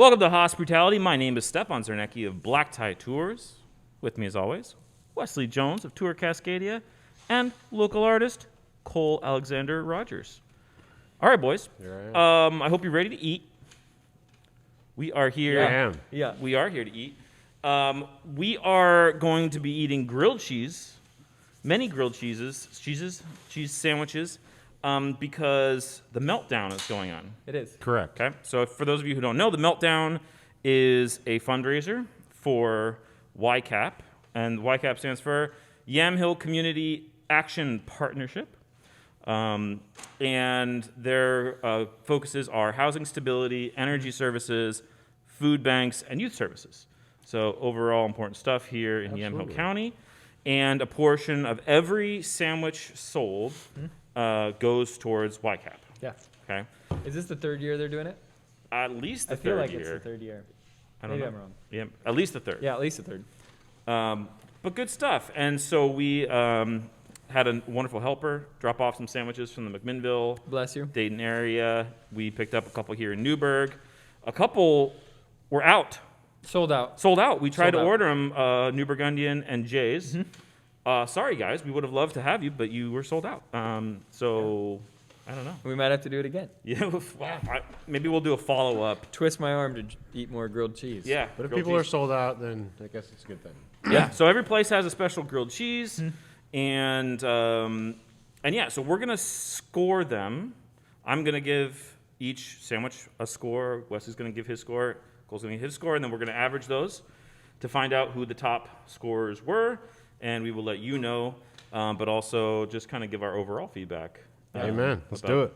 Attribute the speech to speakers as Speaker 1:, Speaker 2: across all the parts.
Speaker 1: Welcome to Hospitality. My name is Stefan Zernecki of Black Tie Tours. With me, as always, Wesley Jones of Tour Cascadia and local artist Cole Alexander Rogers. All right, boys.
Speaker 2: Here I am.
Speaker 1: I hope you're ready to eat. We are here.
Speaker 2: Yeah, I am.
Speaker 1: Yeah, we are here to eat. We are going to be eating grilled cheese, many grilled cheese sandwiches, because the Meltdown is going on.
Speaker 3: It is.
Speaker 2: Correct.
Speaker 1: Okay, so for those of you who don't know, the Meltdown is a fundraiser for YCAP, and YCAP stands for Yamhill Community Action Partnership, and their focuses are housing stability, energy services, food banks, and youth services. So overall important stuff here in Yamhill County, and a portion of every sandwich sold goes towards YCAP.
Speaker 3: Yeah.
Speaker 1: Okay,
Speaker 3: Is this the third year they're doing it?
Speaker 1: at least the
Speaker 3: I feel
Speaker 1: third
Speaker 3: like
Speaker 1: year.
Speaker 3: it's the third year.
Speaker 1: I don't
Speaker 3: Maybe
Speaker 1: know.
Speaker 3: I'm wrong.
Speaker 1: Yeah, at least the third.
Speaker 3: Yeah, at least the third.
Speaker 1: But good stuff. And so we had a wonderful helper drop off some sandwiches from the McMinnville,
Speaker 3: Bless you.
Speaker 1: Dayton area. We picked up a couple here in Newburgh. A couple were
Speaker 3: Sold out.
Speaker 1: sold out. We tried
Speaker 3: Sold
Speaker 1: to
Speaker 3: out.
Speaker 1: order them, New Burgundian and Jay's. Sorry, guys. We would have loved to have you, but you were sold out. So I don't know.
Speaker 3: We might have to do it again.
Speaker 1: Yeah, maybe we'll do a follow-up.
Speaker 3: Twist my arm to eat more grilled cheese.
Speaker 1: Yeah.
Speaker 2: But if
Speaker 1: grilled
Speaker 2: people are
Speaker 1: cheese.
Speaker 2: sold out, then I guess it's a good thing.
Speaker 1: Yeah. So every place has a special grilled cheese, and yeah. So we're gonna score them. I'm gonna give each sandwich a score. Wes is gonna give his score. Cole's gonna give his score, and then we're gonna average those to find out who the top scorers were, and we will let you know. But also just kind of give our overall feedback.
Speaker 2: Amen. Let's
Speaker 1: about
Speaker 2: do it.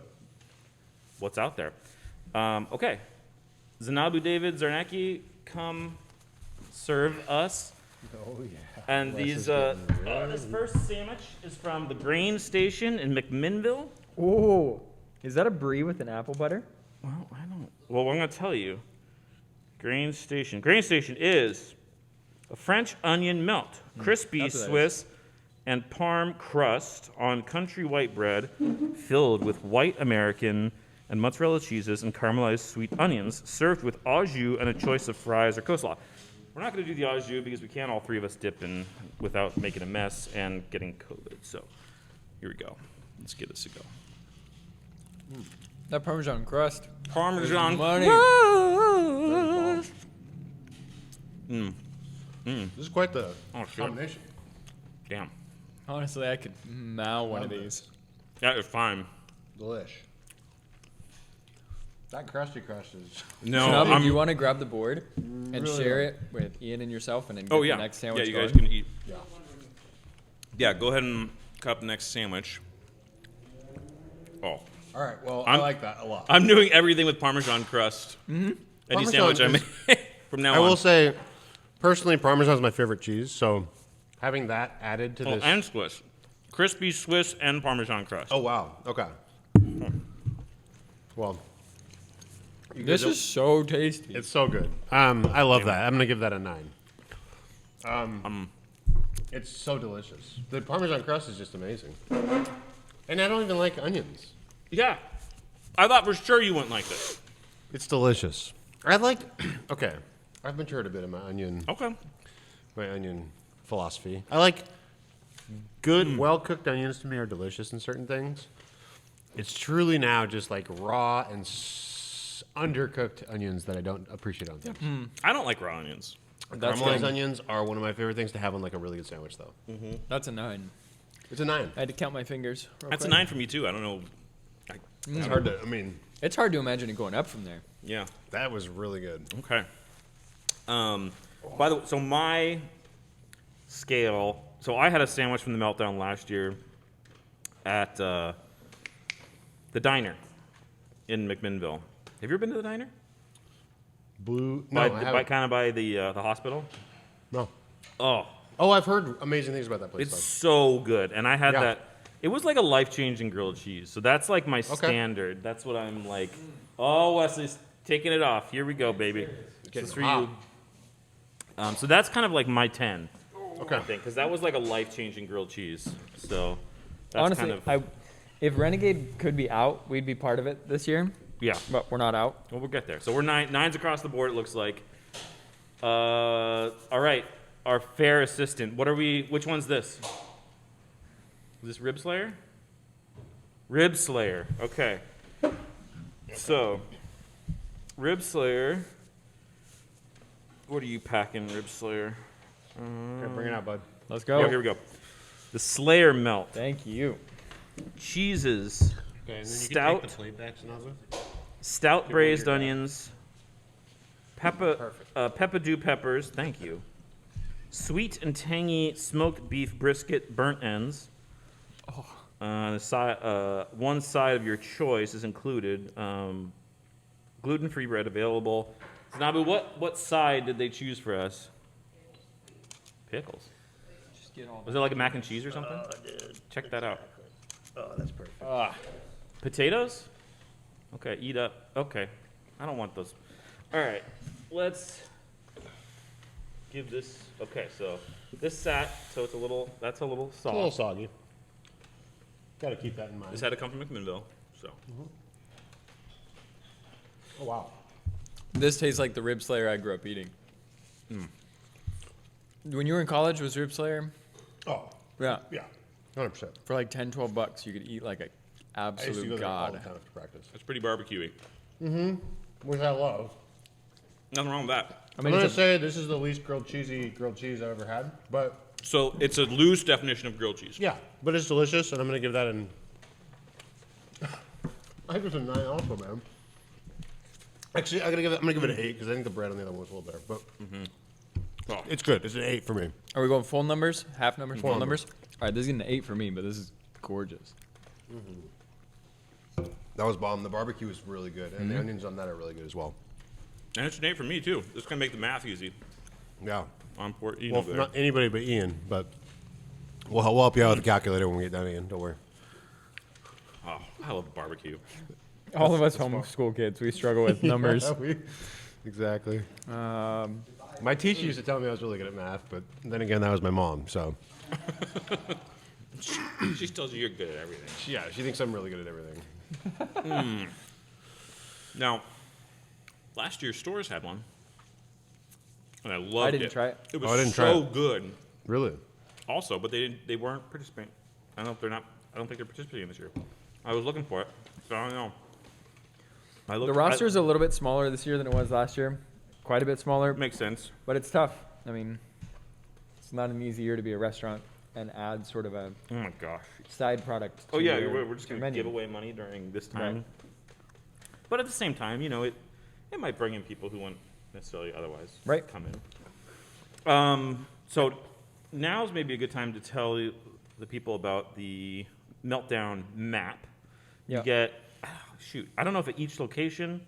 Speaker 1: What's out there? Okay. Zanabu David Zarnacki, come serve us.
Speaker 2: Oh, yeah.
Speaker 1: And these, this first sandwich is from the Grain Station in McMinnville.
Speaker 3: Ooh. Is that a brie with an apple butter?
Speaker 1: Well, I'm going to tell you. Grain Station. Grain Station is a French onion melt, crispy
Speaker 3: that's what that
Speaker 1: Swiss and parm crust on country white bread filled with white American and mozzarella cheeses and caramelized sweet onions, served with au jus and a choice of fries or coleslaw. We're not going to do the au jus because we can't all three of us dip in without making a mess and getting COVID. So here we go. Let's give this a go.
Speaker 3: That Parmesan crust.
Speaker 1: Parmesan
Speaker 3: Money.
Speaker 1: crust.
Speaker 2: This is quite the
Speaker 1: Oh, shit.
Speaker 2: combination.
Speaker 1: Damn.
Speaker 3: Honestly, I could mow one of these.
Speaker 1: That is fine.
Speaker 2: Delish. That crusty crust is...
Speaker 1: No,
Speaker 3: Shanabi, do you want to grab the board and
Speaker 2: really
Speaker 3: share it with Ian and yourself and then get
Speaker 1: Oh, yeah.
Speaker 3: the next sandwich
Speaker 1: Yeah, you guys
Speaker 3: going?
Speaker 1: can eat.
Speaker 2: Yeah.
Speaker 1: Yeah, go ahead and cut up the next sandwich. Oh.
Speaker 2: All right, well,
Speaker 1: I'm-
Speaker 2: I like that a lot.
Speaker 1: I'm doing everything with Parmesan crust. Any
Speaker 2: Parmesan
Speaker 1: sandwich I
Speaker 2: is-
Speaker 1: make from now
Speaker 2: I
Speaker 1: on.
Speaker 2: will say, personally, Parmesan is my favorite cheese, so having that added to
Speaker 1: Oh,
Speaker 2: this...
Speaker 1: and Swiss. Crispy Swiss and Parmesan crust.
Speaker 2: Oh, wow. Okay. Well,
Speaker 3: This is so tasty.
Speaker 2: it's so good. I love that. I'm going to give that a 9. It's so delicious. The Parmesan crust is just amazing. And I don't even like onions.
Speaker 1: Yeah. I thought for sure you wouldn't like this.
Speaker 2: It's delicious. I like... Okay. I've matured a bit in my onion
Speaker 1: Okay.
Speaker 2: philosophy. I like good, well-cooked onions to me are delicious in certain things. It's truly now just like raw and undercooked onions that I don't appreciate on things.
Speaker 1: I don't like raw onions.
Speaker 3: That's
Speaker 2: Caramelized
Speaker 3: good.
Speaker 2: onions are one of my favorite things to have on like a really good sandwich, though.
Speaker 3: That's a 9.
Speaker 2: It's a 9.
Speaker 3: I had to count my fingers. real
Speaker 1: That's a
Speaker 3: quick.
Speaker 1: 9 for me, too. I don't know.
Speaker 2: It's hard to... I mean,
Speaker 3: It's hard to imagine it going up from there.
Speaker 1: Yeah.
Speaker 2: that was really good.
Speaker 1: Okay. By the way, so my scale. So I had a sandwich from the Meltdown last year at the diner in McMinnville. Have you ever been to the diner?
Speaker 2: Blue... No,
Speaker 1: by,
Speaker 2: I
Speaker 1: by
Speaker 2: haven't.
Speaker 1: kind of by the hospital.
Speaker 2: No.
Speaker 1: Oh,
Speaker 2: Oh, I've heard amazing things about that place.
Speaker 1: it's so good, and I had
Speaker 2: Yeah.
Speaker 1: that. It was like a life-changing grilled cheese. So that's like my standard. That's what I'm like. Oh, Wesley's taking it off. Here we go, baby. This is for you. So that's kind of like my 10.
Speaker 2: Okay.
Speaker 1: I think, because that was like a life-changing grilled cheese. So that's
Speaker 3: Honestly,
Speaker 1: kind of
Speaker 3: if Renegade could be out, we'd be part of it this year.
Speaker 1: Yeah.
Speaker 3: But we're not out.
Speaker 1: Well, we'll get there. So we're nines across the board, it looks like. All right. Our fair assistant. What are we? Which one's this? Is this Rib Slayer? Rib Slayer. Okay. So, Rib Slayer. What are you packing, Rib Slayer?
Speaker 2: Okay, bring it out, bud.
Speaker 3: Let's go.
Speaker 1: Oh, here we go. The Slayer Melt.
Speaker 3: Thank you.
Speaker 1: Cheeses.
Speaker 2: Okay, and then
Speaker 1: Stout.
Speaker 2: you can take the plate back, Snazza.
Speaker 1: Stout braised
Speaker 2: your back.
Speaker 1: onions. Peppadew peppers. Thank you. Sweet and tangy smoked beef brisket, burnt ends. One side of your choice is included. Gluten-free bread available. So, Nabu, what side did they choose for us? Pickles.
Speaker 3: Just get all
Speaker 1: Was it like a mac and cheese or something? Check that out.
Speaker 4: Oh, that's perfect.
Speaker 1: Potatoes? Okay, eat up. Okay. I don't want those. All right. Let's give this. Okay, so this sat, so it's a little, that's a little
Speaker 2: It's a little
Speaker 1: soft.
Speaker 2: soggy. Got to keep that in mind.
Speaker 1: This had to come from McMinnville, so.
Speaker 2: Oh, wow.
Speaker 3: This tastes like the Rib Slayer I grew up eating. When you were in college, was Rib Slayer?
Speaker 2: Oh,
Speaker 3: Yeah.
Speaker 2: yeah. 100%.
Speaker 3: For like 10, 12 bucks, you could eat like an
Speaker 2: I used to
Speaker 3: absolute
Speaker 2: go there all the
Speaker 3: god.
Speaker 2: time after practice.
Speaker 1: It's pretty barbecuey.
Speaker 2: Which I love.
Speaker 1: Nothing wrong with that.
Speaker 3: I
Speaker 2: I'm
Speaker 3: mean,
Speaker 2: going to
Speaker 3: it's a,
Speaker 2: say this is the least grilled cheese I've ever had. But,
Speaker 1: So it's a loose definition of grilled cheese.
Speaker 2: yeah. But it's delicious, and I'm going to give that an... I think it's a 9 also, man. Actually, I'm gonna give it an 8 because I think the bread on the other one was a little better. But
Speaker 1: Oh.
Speaker 2: it's good. It's an 8 for me.
Speaker 3: are we going full numbers, half numbers, full
Speaker 2: Full
Speaker 3: numbers? All right, this is an 8 for me, but this is gorgeous.
Speaker 2: That was bomb. The barbecue was really good, and the onions on that are really good as well.
Speaker 1: And it's an 8 for me, too. This is going to make the math easy
Speaker 2: Yeah.
Speaker 1: on Port
Speaker 2: Well, not anybody but Ian, but we'll help you out with the calculator when we get done, Ian. Don't worry.
Speaker 1: Oh, I love barbecue.
Speaker 3: All of us homeschool kids, we struggle with numbers.
Speaker 2: Exactly. My teacher used to tell me I was really good at math, but then again, that was my mom. So
Speaker 1: She tells you you're good at everything.
Speaker 2: yeah, she thinks I'm really good at everything.
Speaker 1: Now, last year's stores had one, and I loved it.
Speaker 3: I didn't try it.
Speaker 1: It was
Speaker 2: I didn't try
Speaker 1: so
Speaker 2: it.
Speaker 1: good.
Speaker 2: Really?
Speaker 1: Also, but they weren't participating. I don't think they're participating this year. I was looking for it, so I don't know.
Speaker 3: The roster is a little bit smaller this year than it was last year. Quite a bit smaller,
Speaker 1: makes sense.
Speaker 3: but it's tough. I mean, it's not an easy year to be a restaurant and add sort of a
Speaker 1: Oh my gosh.
Speaker 3: side product.
Speaker 1: Oh
Speaker 3: to
Speaker 1: yeah,
Speaker 3: your-
Speaker 1: we're just
Speaker 3: your
Speaker 1: gonna
Speaker 3: menu.
Speaker 1: give away money during this time.
Speaker 3: Right.
Speaker 1: But at the same time, you know, it might bring in people who wouldn't necessarily otherwise
Speaker 3: Right.
Speaker 1: come in. So now's maybe a good time to tell the people about the Meltdown map.
Speaker 3: Yeah.
Speaker 1: You get, I don't know if at each location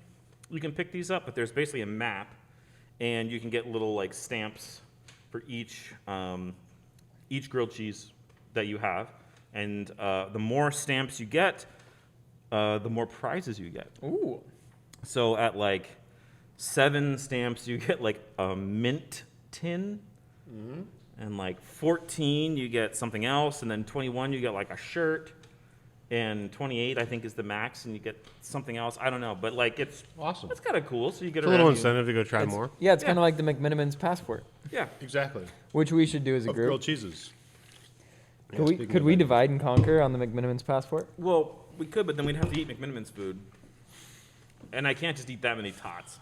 Speaker 1: you can pick these up, but there's basically a map, and you can get little like stamps for each grilled cheese that you have, and the more stamps you get, the more prizes you get.
Speaker 3: Ooh.
Speaker 1: So at like 7 stamps, you get like a mint tin, and like 14, you get something else, and then 21, you get like a shirt, and 28, I think, is the max, and you get something else. I don't know, but like it's
Speaker 2: Awesome.
Speaker 1: It's kind of cool. So you get
Speaker 2: It's a
Speaker 1: around.
Speaker 2: little
Speaker 1: you-
Speaker 2: incentive to go try more.
Speaker 3: Yeah, it's
Speaker 1: Yeah.
Speaker 3: kind of like the McMinimans passport,
Speaker 1: Yeah.
Speaker 2: Exactly.
Speaker 3: which we should do as a
Speaker 2: Of
Speaker 3: group.
Speaker 2: grilled cheeses. Yeah,
Speaker 3: Could we
Speaker 2: speaking
Speaker 3: could
Speaker 2: of
Speaker 3: we
Speaker 2: that.
Speaker 3: divide and conquer on the McMinimans passport?
Speaker 1: Well, we could, but then we'd have to eat McMiniman's food, and I can't just eat that many tots.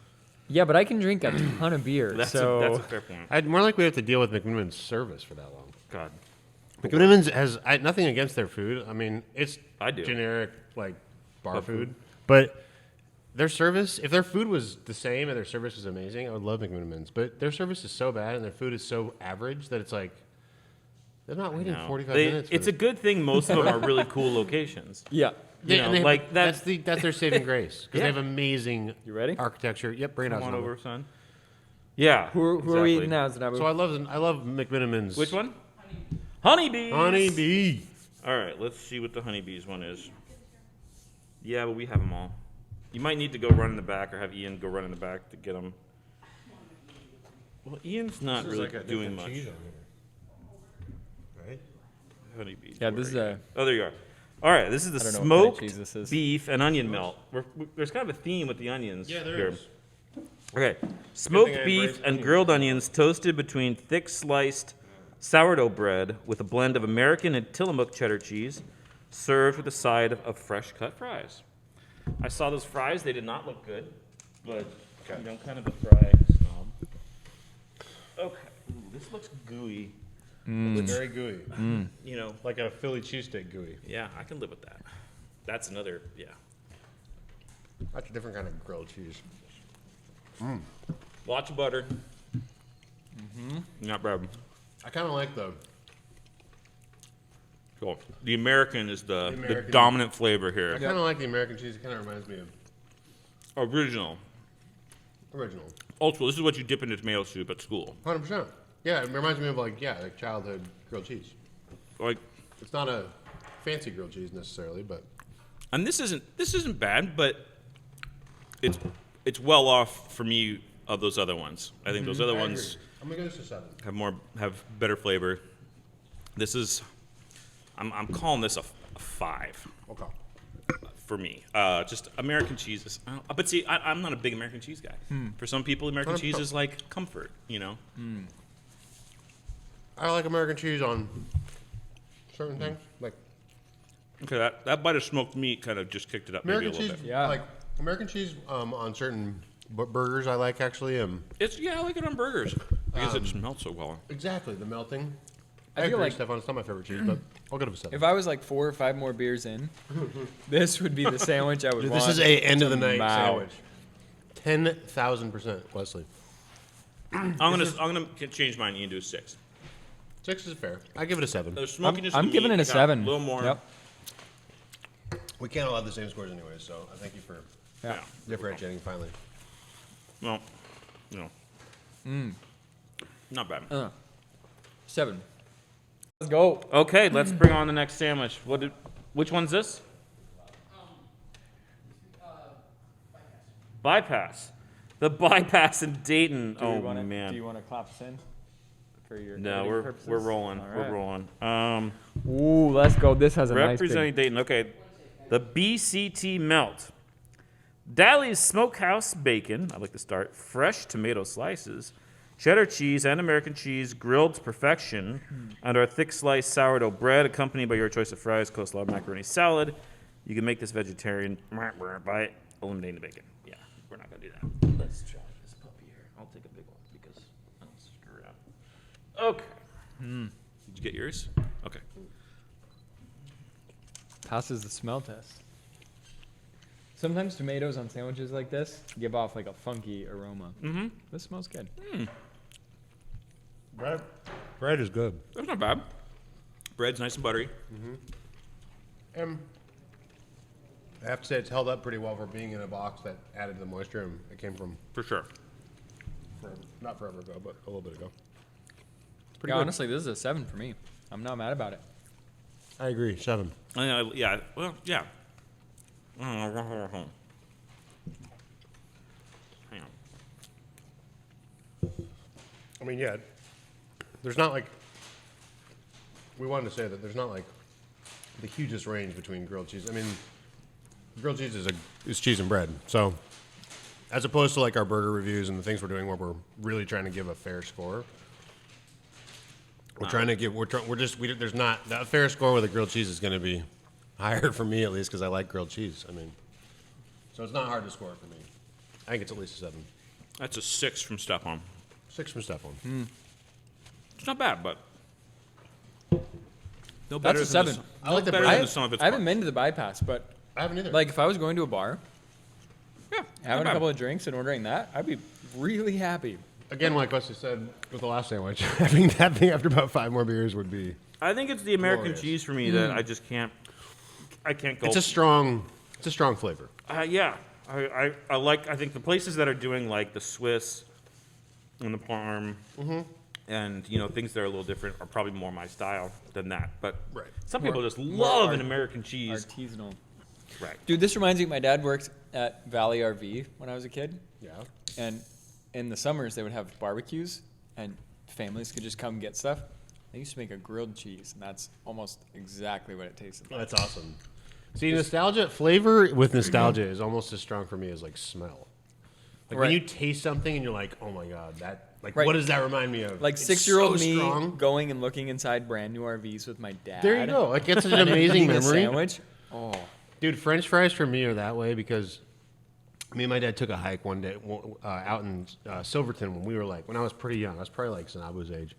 Speaker 3: Yeah, but I can drink a ton of beer.
Speaker 1: That's
Speaker 3: so
Speaker 1: a fair point.
Speaker 2: I'd more likely have to deal with McMiniman's service for that long.
Speaker 1: God.
Speaker 2: McMiniman's has nothing against their food. I mean, it's
Speaker 1: I do.
Speaker 2: generic like bar
Speaker 1: Bar
Speaker 2: food,
Speaker 1: food.
Speaker 2: but their service. If their food was the same and their service was amazing, I would love McMiniman's. But their service is so bad and their food is so average that it's like they're not waiting
Speaker 1: No.
Speaker 2: 45
Speaker 1: They-
Speaker 2: minutes.
Speaker 1: It's a good thing most of them are really cool locations.
Speaker 3: yeah.
Speaker 1: You know, like that.
Speaker 2: that's their saving grace because
Speaker 1: Yeah.
Speaker 2: they have amazing
Speaker 3: You ready?
Speaker 2: architecture. Yep, bring it
Speaker 1: Come
Speaker 2: out.
Speaker 1: on
Speaker 2: Sonny.
Speaker 1: over, son. Yeah.
Speaker 3: Who are we
Speaker 1: exactly.
Speaker 3: eating now, Zanabu?
Speaker 2: So I love McMiniman's.
Speaker 1: Which one? Honeybees.
Speaker 2: Honeybee.
Speaker 1: All right, let's see what the honeybees one is. Yeah, but we have them all. You might need to go run in the back or have Ian go run in the back to get them. Well, Ian's not really doing much.
Speaker 2: Right?
Speaker 1: Honeybees.
Speaker 3: Yeah,
Speaker 1: where
Speaker 3: this is
Speaker 1: are you?
Speaker 3: a-
Speaker 1: Oh, there you are. All right, this is the
Speaker 3: I don't know what kind of
Speaker 1: smoked
Speaker 3: cheese this is.
Speaker 1: beef and onion melt. There's kind of a theme with the onions.
Speaker 2: Yeah, there
Speaker 1: here.
Speaker 2: is.
Speaker 1: Okay, smoked
Speaker 2: thing I
Speaker 1: beef
Speaker 2: embraced
Speaker 1: and
Speaker 2: onions.
Speaker 1: grilled onions toasted between thick sliced sourdough bread with a blend of American and Tillamook cheddar cheese, served with a side of fresh cut fries. I saw those fries; they did not look good, but you know, kind of a fry snob. Okay, ooh, this looks gooey.
Speaker 2: Very gooey.
Speaker 1: You know,
Speaker 2: Like a Philly cheesesteak gooey.
Speaker 1: yeah, I can live with that. That's another, yeah.
Speaker 2: That's a different kind of grilled cheese.
Speaker 1: Lots of butter. Not bad.
Speaker 2: I kind of like the
Speaker 1: Cool. The American is the
Speaker 2: American.
Speaker 1: dominant flavor
Speaker 2: I
Speaker 1: here.
Speaker 2: kind of like the American cheese. It kind of reminds me of
Speaker 1: Original.
Speaker 2: original.
Speaker 1: Old school. This is what you dip into tomato soup at school.
Speaker 2: 100%. Yeah, it reminds me of like childhood grilled cheese.
Speaker 1: Like,
Speaker 2: It's not a fancy grilled cheese necessarily, but
Speaker 1: and this isn't bad, but it's well off for me of those other ones. I think those other
Speaker 2: I
Speaker 1: ones
Speaker 2: agree. I'm gonna go this to 7.
Speaker 1: have better flavor. This is, I'm calling this a 5
Speaker 2: Okay.
Speaker 1: for me. Just American cheeses. But see, I'm not a big American cheese guy. For some people, American cheese is like comfort. You know.
Speaker 2: I like American cheese on certain things. Like
Speaker 1: Okay, that bite of smoked meat kind of just kicked it up
Speaker 2: American
Speaker 1: maybe a
Speaker 2: cheese,
Speaker 1: little bit.
Speaker 3: Yeah.
Speaker 2: like American cheese on certain burgers. I like actually.
Speaker 1: I like it on burgers because it just melts so well.
Speaker 2: Exactly the melting.
Speaker 3: I
Speaker 2: I
Speaker 3: feel
Speaker 2: agree,
Speaker 3: like-
Speaker 2: Stefan. It's not my favorite cheese, but I'll give it a 7.
Speaker 3: If I was like 4 or 5 more beers in, this would be the sandwich I would
Speaker 2: Dude,
Speaker 3: want.
Speaker 2: this is a end of the night
Speaker 3: mouth.
Speaker 2: sandwich. 10,000%, Wesley.
Speaker 1: I'm gonna change mine into a 6.
Speaker 2: 6 is fair. I give it a 7.
Speaker 1: The smokiness of
Speaker 3: I'm
Speaker 1: the
Speaker 3: giving
Speaker 1: meat
Speaker 3: it a
Speaker 1: got
Speaker 3: 7.
Speaker 1: A little more.
Speaker 3: Yep.
Speaker 2: We can't all have the same scores anyway, so I thank you for
Speaker 3: Yeah.
Speaker 2: differentiating finally.
Speaker 1: Well, you know. Not bad.
Speaker 3: 7. Let's go.
Speaker 1: Okay, let's bring on the next sandwich. Which one's this? Bypass. The bypass in Dayton.
Speaker 3: Do
Speaker 1: Oh
Speaker 3: you wanna,
Speaker 1: man.
Speaker 3: Do you want to clap us in for your
Speaker 1: No,
Speaker 3: editing
Speaker 1: we're
Speaker 3: purposes?
Speaker 1: rolling.
Speaker 3: All
Speaker 1: We're
Speaker 3: right.
Speaker 1: rolling.
Speaker 3: Ooh, let's go. This has a nice
Speaker 1: Representing
Speaker 3: big.
Speaker 1: Dayton. Okay, the BCT melt. Dalley's Smokehouse bacon. I like to start. Fresh tomato slices, cheddar cheese and American cheese grilled to perfection, and our thick sliced sourdough bread, accompanied by your choice of fries, coleslaw, macaroni salad. You can make this vegetarian by eliminating the bacon. Yeah, we're not gonna do that. Let's try this puppy here. I'll take a big one because I don't screw up. Okay. Did you get yours? Okay.
Speaker 3: Passes the smell test. Sometimes tomatoes on sandwiches like this give off like a funky aroma.
Speaker 1: Mm-hmm.
Speaker 3: This smells good.
Speaker 2: Bread is good.
Speaker 1: That's not bad. Bread's nice and buttery.
Speaker 2: I have to say it's held up pretty well for being in a box that added the moisture and it came from
Speaker 1: For sure.
Speaker 2: not forever ago, but a little bit ago.
Speaker 3: Yeah, honestly, this is a 7 for me. I'm not mad about it.
Speaker 2: I agree. 7.
Speaker 1: Yeah. Well, yeah. Hang on.
Speaker 2: I mean, yeah. There's not like we wanted to say that there's not like the hugest range between grilled cheese. I mean, grilled cheese is cheese and bread. So, as opposed to like our burger reviews and the things we're doing where we're really trying to give a fair score, we're trying to give there's not that fair score with a grilled cheese is going to be higher for me at least because I like grilled cheese. I mean, so it's not hard to score for me. I think it's at least a 7.
Speaker 1: That's a 6 from Stefan.
Speaker 2: 6 from Stefan.
Speaker 1: It's not bad, but no better
Speaker 3: That's a
Speaker 1: than
Speaker 3: 7.
Speaker 2: I like the
Speaker 1: better
Speaker 2: bread.
Speaker 1: than the sum of its
Speaker 3: I haven't
Speaker 1: parts.
Speaker 3: been to the bypass, but
Speaker 2: I haven't either.
Speaker 3: like if I was going to a bar,
Speaker 1: Yeah,
Speaker 3: having
Speaker 1: not
Speaker 3: a couple
Speaker 1: bad.
Speaker 3: of drinks and ordering that, I'd be really happy.
Speaker 2: Again, like Wesley said with the last sandwich, having that thing after about 5 more beers would be.
Speaker 1: I think it's the American
Speaker 2: Glorious.
Speaker 1: cheese for me that I just can't. I can't go.
Speaker 2: It's a strong flavor.
Speaker 1: Yeah, I like. I think the places that are doing like the Swiss and the Parm, and you know things that are a little different are probably more my style than that. But
Speaker 2: Right.
Speaker 1: some people just love an American cheese.
Speaker 3: Artisanal.
Speaker 1: Right.
Speaker 3: Dude, this reminds me, my dad worked at Valley RV when I was a kid.
Speaker 2: Yeah.
Speaker 3: And in the summers, they would have barbecues, and families could just come get stuff. I used to make a grilled cheese, and that's almost exactly what it tasted
Speaker 2: Oh,
Speaker 3: like.
Speaker 2: that's awesome. See, nostalgia flavor with nostalgia is almost as strong for me as like smell. Like when
Speaker 3: Right.
Speaker 2: you taste something and you're like, oh my god, that like
Speaker 3: Right.
Speaker 2: what does that remind me of?
Speaker 3: Like
Speaker 2: It's
Speaker 3: 6-year-old
Speaker 2: so
Speaker 3: me
Speaker 2: strong.
Speaker 3: going and looking inside brand new RVs with my dad.
Speaker 2: There you go. Like it's an
Speaker 3: and
Speaker 2: amazing
Speaker 3: eating a
Speaker 2: memory.
Speaker 3: sandwich. Oh,
Speaker 2: Dude, French fries for me are that way because me and my dad took a hike one day out in Silverton when we were like, when I was pretty young. I was probably like Sanabu's age.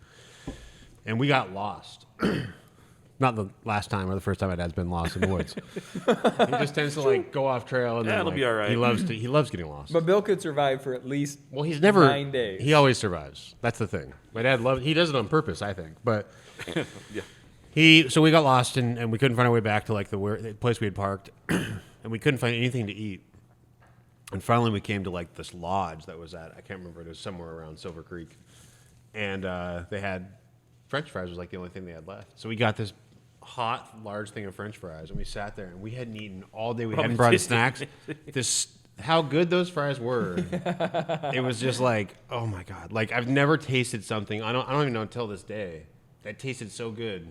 Speaker 2: And we got lost. Not the last time or the first time my dad's been lost in the woods. He just tends to like go off trail and
Speaker 1: Yeah,
Speaker 2: then
Speaker 1: it'll
Speaker 2: like,
Speaker 1: be all right.
Speaker 2: he loves getting lost.
Speaker 3: but Bill could survive for at least
Speaker 2: Well, he's never
Speaker 3: 9 days.
Speaker 2: He always survives. That's the thing. My dad loves. He does it on purpose, I think. But
Speaker 1: Yeah.
Speaker 2: so we got lost and we couldn't find our way back to like the place we had parked, and we couldn't find anything to eat. And finally, we came to like this lodge that was at I can't remember. It was somewhere around Silver Creek, and they had French fries was like the only thing they had left. So we got this hot, large thing of French fries, and we sat there and we hadn't eaten all day. We hadn't brought any snacks. How good those fries were. It was just like, oh my god! Like I've never tasted something. I don't even know until this day that tasted so good.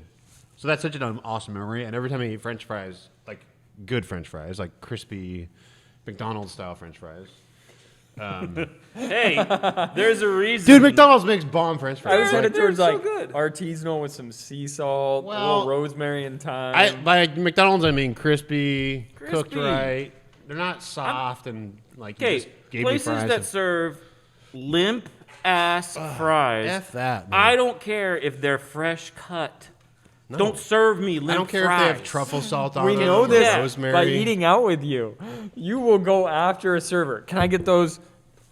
Speaker 2: So that's such an awesome memory. And every time I eat French fries, like good French fries, like crispy McDonald's style French fries.
Speaker 1: Hey, there's a reason.
Speaker 2: Dude, McDonald's makes bomb French
Speaker 3: I
Speaker 2: fries.
Speaker 3: was headed
Speaker 1: They're
Speaker 3: towards
Speaker 1: so
Speaker 3: like
Speaker 1: good.
Speaker 3: artisanal with some sea salt, a
Speaker 2: Well,
Speaker 3: little rosemary and thyme.
Speaker 2: By McDonald's, I mean crispy, cooked
Speaker 1: Crispy.
Speaker 2: right. They're not soft and like you
Speaker 1: Okay,
Speaker 2: just gave me
Speaker 1: places
Speaker 2: fries.
Speaker 1: that serve limp ass fries.
Speaker 2: F that, man.
Speaker 1: I don't care if they're fresh cut. Don't serve me limp
Speaker 2: I don't care
Speaker 1: fries.
Speaker 2: if they have truffle salt on
Speaker 3: We
Speaker 2: them.
Speaker 3: know
Speaker 2: or
Speaker 3: this
Speaker 2: rosemary.
Speaker 3: by eating out with you. You will go after a server. Can I get those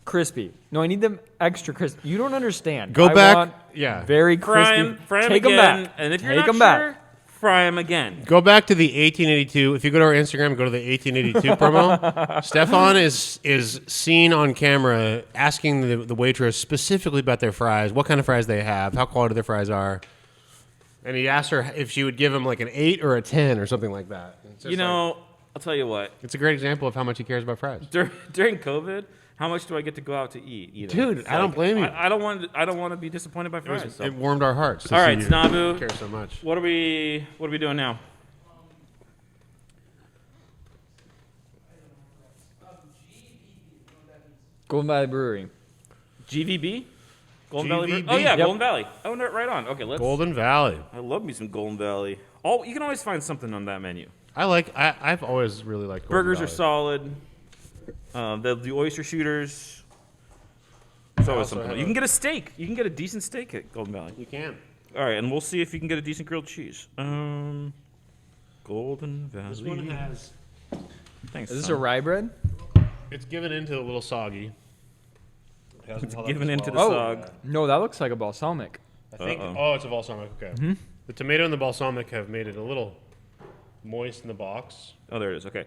Speaker 3: crispy? No, I need them extra crispy. You don't understand.
Speaker 2: Go
Speaker 3: I
Speaker 2: back-
Speaker 3: want
Speaker 2: yeah.
Speaker 3: Very
Speaker 1: Fry
Speaker 3: crispy.
Speaker 1: 'em, fry 'em
Speaker 3: Take 'em
Speaker 1: again,
Speaker 3: back.
Speaker 1: and if you're
Speaker 3: Take
Speaker 1: not
Speaker 3: 'em
Speaker 1: sure,
Speaker 3: back.
Speaker 1: fry them again.
Speaker 2: Go back to the 1882. If you go to our Instagram, go to the 1882 promo. Stefan is seen on camera asking the waitress specifically about their fries, what kind of fries they have, how quality their fries are. And he asked her if she would give him like an 8 or a 10 or something like that. It's just
Speaker 1: You know, I'll tell you what.
Speaker 2: it's a great example of how much he cares about fries.
Speaker 1: During COVID, how much do I get to go out to eat? Either?
Speaker 2: Dude,
Speaker 1: It's
Speaker 2: I don't blame you.
Speaker 1: I don't want to be disappointed by fries. So.
Speaker 2: It warmed our hearts. to
Speaker 1: All
Speaker 2: see
Speaker 1: right,
Speaker 2: you
Speaker 1: Snabu.
Speaker 2: care so much.
Speaker 1: What are we doing now?
Speaker 3: Golden Valley Brewery.
Speaker 1: GVB? Golden Valley?
Speaker 2: GVB.
Speaker 1: Oh yeah,
Speaker 3: Yep.
Speaker 1: Golden Valley. Oh, no, right on. Okay, let's.
Speaker 2: Golden Valley.
Speaker 1: I love me some Golden Valley. Oh, you can always find something on that menu.
Speaker 2: I've always really liked Golden
Speaker 1: Burgers
Speaker 2: Valley.
Speaker 1: are solid. They'll do oyster shooters. It's always
Speaker 2: also
Speaker 1: something.
Speaker 2: have
Speaker 1: You
Speaker 2: a-
Speaker 1: can get a steak. You can get a decent steak at Golden Valley.
Speaker 2: You can.
Speaker 1: All right, and we'll see if you can get a decent grilled cheese. Golden Valley.
Speaker 2: This one has.
Speaker 1: Thanks.
Speaker 3: Is this a
Speaker 1: son.
Speaker 3: rye bread?
Speaker 2: It's given into a little soggy. It hasn't held up
Speaker 1: given
Speaker 2: as
Speaker 1: into
Speaker 2: well.
Speaker 1: the
Speaker 3: Oh,
Speaker 1: sog.
Speaker 3: no, that looks like a balsamic.
Speaker 2: I think.
Speaker 1: Uh-oh.
Speaker 2: Oh, it's a balsamic. Okay. The tomato and the balsamic have made it a little moist in the box.
Speaker 1: Oh, there it is. Okay.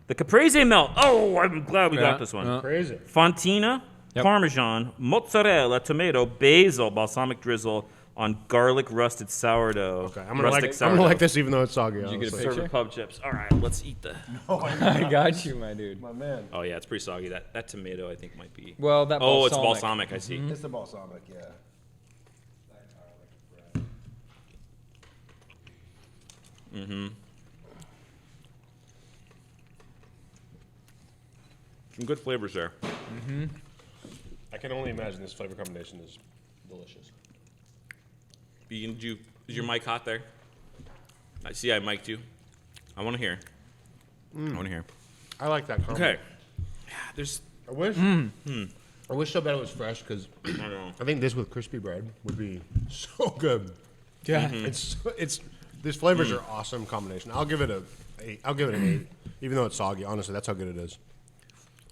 Speaker 1: The caprese melt. Oh, I'm glad we got this one.
Speaker 2: Crazy.
Speaker 1: Fontina,
Speaker 3: Yep.
Speaker 1: Parmesan, mozzarella, tomato, basil, balsamic drizzle on garlic rusted sourdough.
Speaker 2: Okay, I'm gonna
Speaker 1: rustic
Speaker 2: like. I'm
Speaker 1: sourdough.
Speaker 2: gonna like this even though it's soggy.
Speaker 3: Did you get a
Speaker 2: honestly.
Speaker 3: picture?
Speaker 1: Serve pub chips. All right, let's eat the.
Speaker 3: I got you, my dude.
Speaker 4: My man.
Speaker 1: Oh yeah, it's pretty soggy. That tomato I think might be.
Speaker 3: Well, that
Speaker 1: Oh, it's
Speaker 3: balsamic.
Speaker 1: balsamic. I see.
Speaker 4: It's the balsamic, yeah.
Speaker 1: Some good flavors there.
Speaker 2: I can only imagine this flavor combination is delicious.
Speaker 1: Is your mic hot there? I see. I mic'd you. I want to hear. I want to hear.
Speaker 2: I like that. Combo.
Speaker 1: Okay. Yeah, there's.
Speaker 2: I wish. I wish so bad it was fresh because
Speaker 1: I don't know.
Speaker 2: I think this with crispy bread would be so good.
Speaker 3: Yeah.
Speaker 2: It's these flavors are awesome combination. I'll give it an 8, even though it's soggy. Honestly, that's how good it is.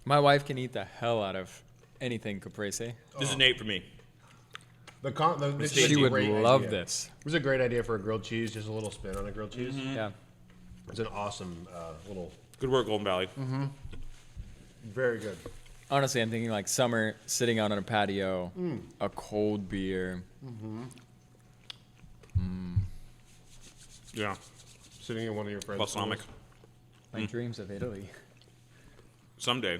Speaker 3: My wife can eat the hell out of anything caprese.
Speaker 1: This is an 8 for me.
Speaker 2: This
Speaker 3: She
Speaker 2: is a
Speaker 3: would
Speaker 2: great
Speaker 3: love
Speaker 2: idea.
Speaker 3: this.
Speaker 2: It was a great idea for a grilled cheese, just a little spin on a grilled cheese.
Speaker 3: Yeah.
Speaker 2: It's an awesome little,
Speaker 1: Good work, Golden Valley.
Speaker 2: very good.
Speaker 3: Honestly, I'm thinking like summer, sitting out on a patio, a cold beer.
Speaker 1: Yeah.
Speaker 2: Sitting in one of your friends'
Speaker 1: Balsamic.
Speaker 2: pools.
Speaker 3: My dreams of Italy.
Speaker 1: Someday.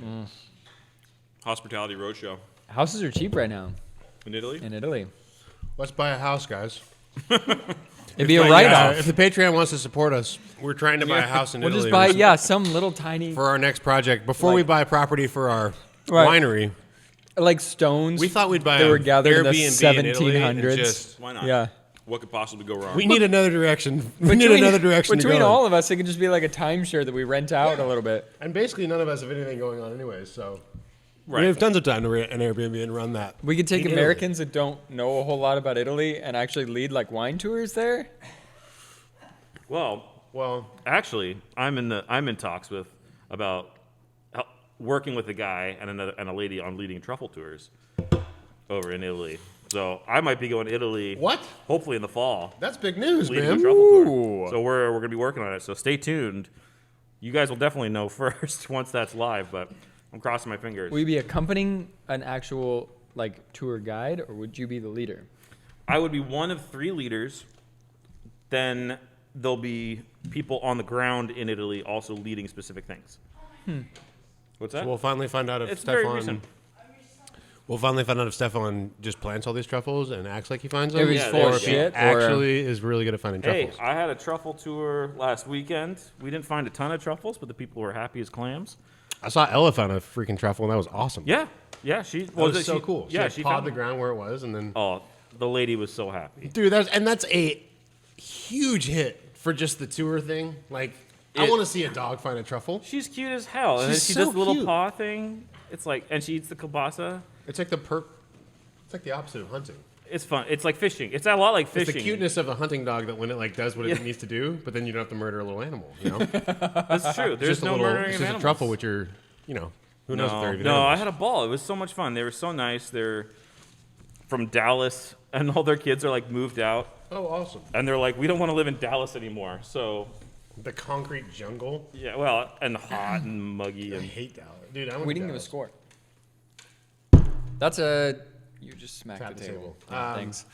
Speaker 1: Hospitality Roadshow
Speaker 3: Houses are cheap right now
Speaker 1: in Italy.
Speaker 3: in Italy.
Speaker 2: Let's buy a house, guys.
Speaker 3: It'd be a write-off.
Speaker 2: If the Patreon wants to support us, we're trying to buy a house in
Speaker 3: We'll
Speaker 2: Italy.
Speaker 3: just buy, some little tiny,
Speaker 2: for our next project. Before we buy property for our
Speaker 3: Right.
Speaker 2: winery,
Speaker 3: like stones.
Speaker 2: we thought we'd buy
Speaker 3: They
Speaker 2: a
Speaker 3: were gathered in the
Speaker 2: Airbnb in Italy and
Speaker 3: 1700s.
Speaker 2: just-
Speaker 4: Why not?
Speaker 3: Yeah.
Speaker 4: What could possibly go wrong?
Speaker 2: we need another direction. We need another direction to
Speaker 3: Between
Speaker 2: go in.
Speaker 3: all of us, it could just be like a timeshare that we rent out a little bit.
Speaker 2: And basically, none of us have anything going on anyway, so
Speaker 4: Right.
Speaker 2: we have tons of time to rent an Airbnb and run that.
Speaker 3: We could take
Speaker 2: in Italy.
Speaker 3: Americans that don't know a whole lot about Italy and actually lead like wine tours there.
Speaker 1: Well,
Speaker 2: Well,
Speaker 1: actually, I'm in talks about working with a guy and a lady on leading truffle tours over in Italy. So I might be going to Italy.
Speaker 2: What?
Speaker 1: Hopefully in the fall.
Speaker 2: that's big news,
Speaker 1: Leading a
Speaker 2: man.
Speaker 1: truffle
Speaker 3: Ooh.
Speaker 1: tour. So we're gonna be working on it. So stay tuned. You guys will definitely know first once that's live. But I'm crossing my fingers.
Speaker 3: Will you be accompanying an actual like tour guide, or would you be the leader?
Speaker 1: I would be one of 3 leaders. Then there'll be people on the ground in Italy also leading specific things. What's that?
Speaker 2: We'll finally find out if
Speaker 1: It's very
Speaker 2: Stefan.
Speaker 1: recent.
Speaker 2: We'll finally find out if Stefan just plants all these truffles and acts like he finds them,
Speaker 3: If he's
Speaker 1: Yeah,
Speaker 3: full
Speaker 1: there
Speaker 3: of
Speaker 1: you go.
Speaker 3: shit, or
Speaker 2: actually is really good at finding
Speaker 1: Hey,
Speaker 2: truffles.
Speaker 1: I had a truffle tour last weekend. We didn't find a ton of truffles, but the people were happy as clams.
Speaker 2: I saw Ella found a freaking truffle, and that was awesome.
Speaker 1: Yeah, she
Speaker 2: that was so cool.
Speaker 1: Yeah,
Speaker 2: she
Speaker 1: she
Speaker 2: pawed
Speaker 1: found
Speaker 2: the ground where it was, and then
Speaker 1: Oh, the lady was so happy.
Speaker 2: dude, that's a huge hit for just the tour thing. Like, I
Speaker 1: It-
Speaker 2: want to see a dog find a truffle.
Speaker 1: She's cute as hell, and then
Speaker 2: She's
Speaker 1: she
Speaker 2: so
Speaker 1: does the little
Speaker 2: cute.
Speaker 1: paw thing. It's like, and she eats the kielbasa.
Speaker 2: It's like It's like the opposite of hunting.
Speaker 1: It's fun. It's like fishing. It's a lot like
Speaker 2: It's
Speaker 1: fishing.
Speaker 2: the cuteness of a hunting dog that when it like does what it needs to do, but then you don't have to murder a little animal. You know,
Speaker 1: That's true. There's
Speaker 2: just
Speaker 1: no
Speaker 2: a little,
Speaker 1: murdering
Speaker 2: it's
Speaker 1: of
Speaker 2: just a
Speaker 1: animals.
Speaker 2: truffle, which are, who knows if they're even
Speaker 1: No, I
Speaker 2: animals.
Speaker 1: had a ball. It was so much fun. They were so nice. They're from Dallas, and all their kids are like moved out,
Speaker 2: Oh, awesome!
Speaker 1: and they're like, we don't want to live in Dallas anymore. So
Speaker 2: The concrete jungle.
Speaker 1: yeah, well, and hot and muggy
Speaker 2: I
Speaker 1: and
Speaker 2: hate Dallas, dude. I went
Speaker 3: we
Speaker 2: to
Speaker 3: didn't give a
Speaker 2: Dallas.
Speaker 3: score. That's a. You just smacked
Speaker 2: Tap
Speaker 3: the
Speaker 2: the
Speaker 3: table.
Speaker 2: table.
Speaker 3: Yeah, thanks.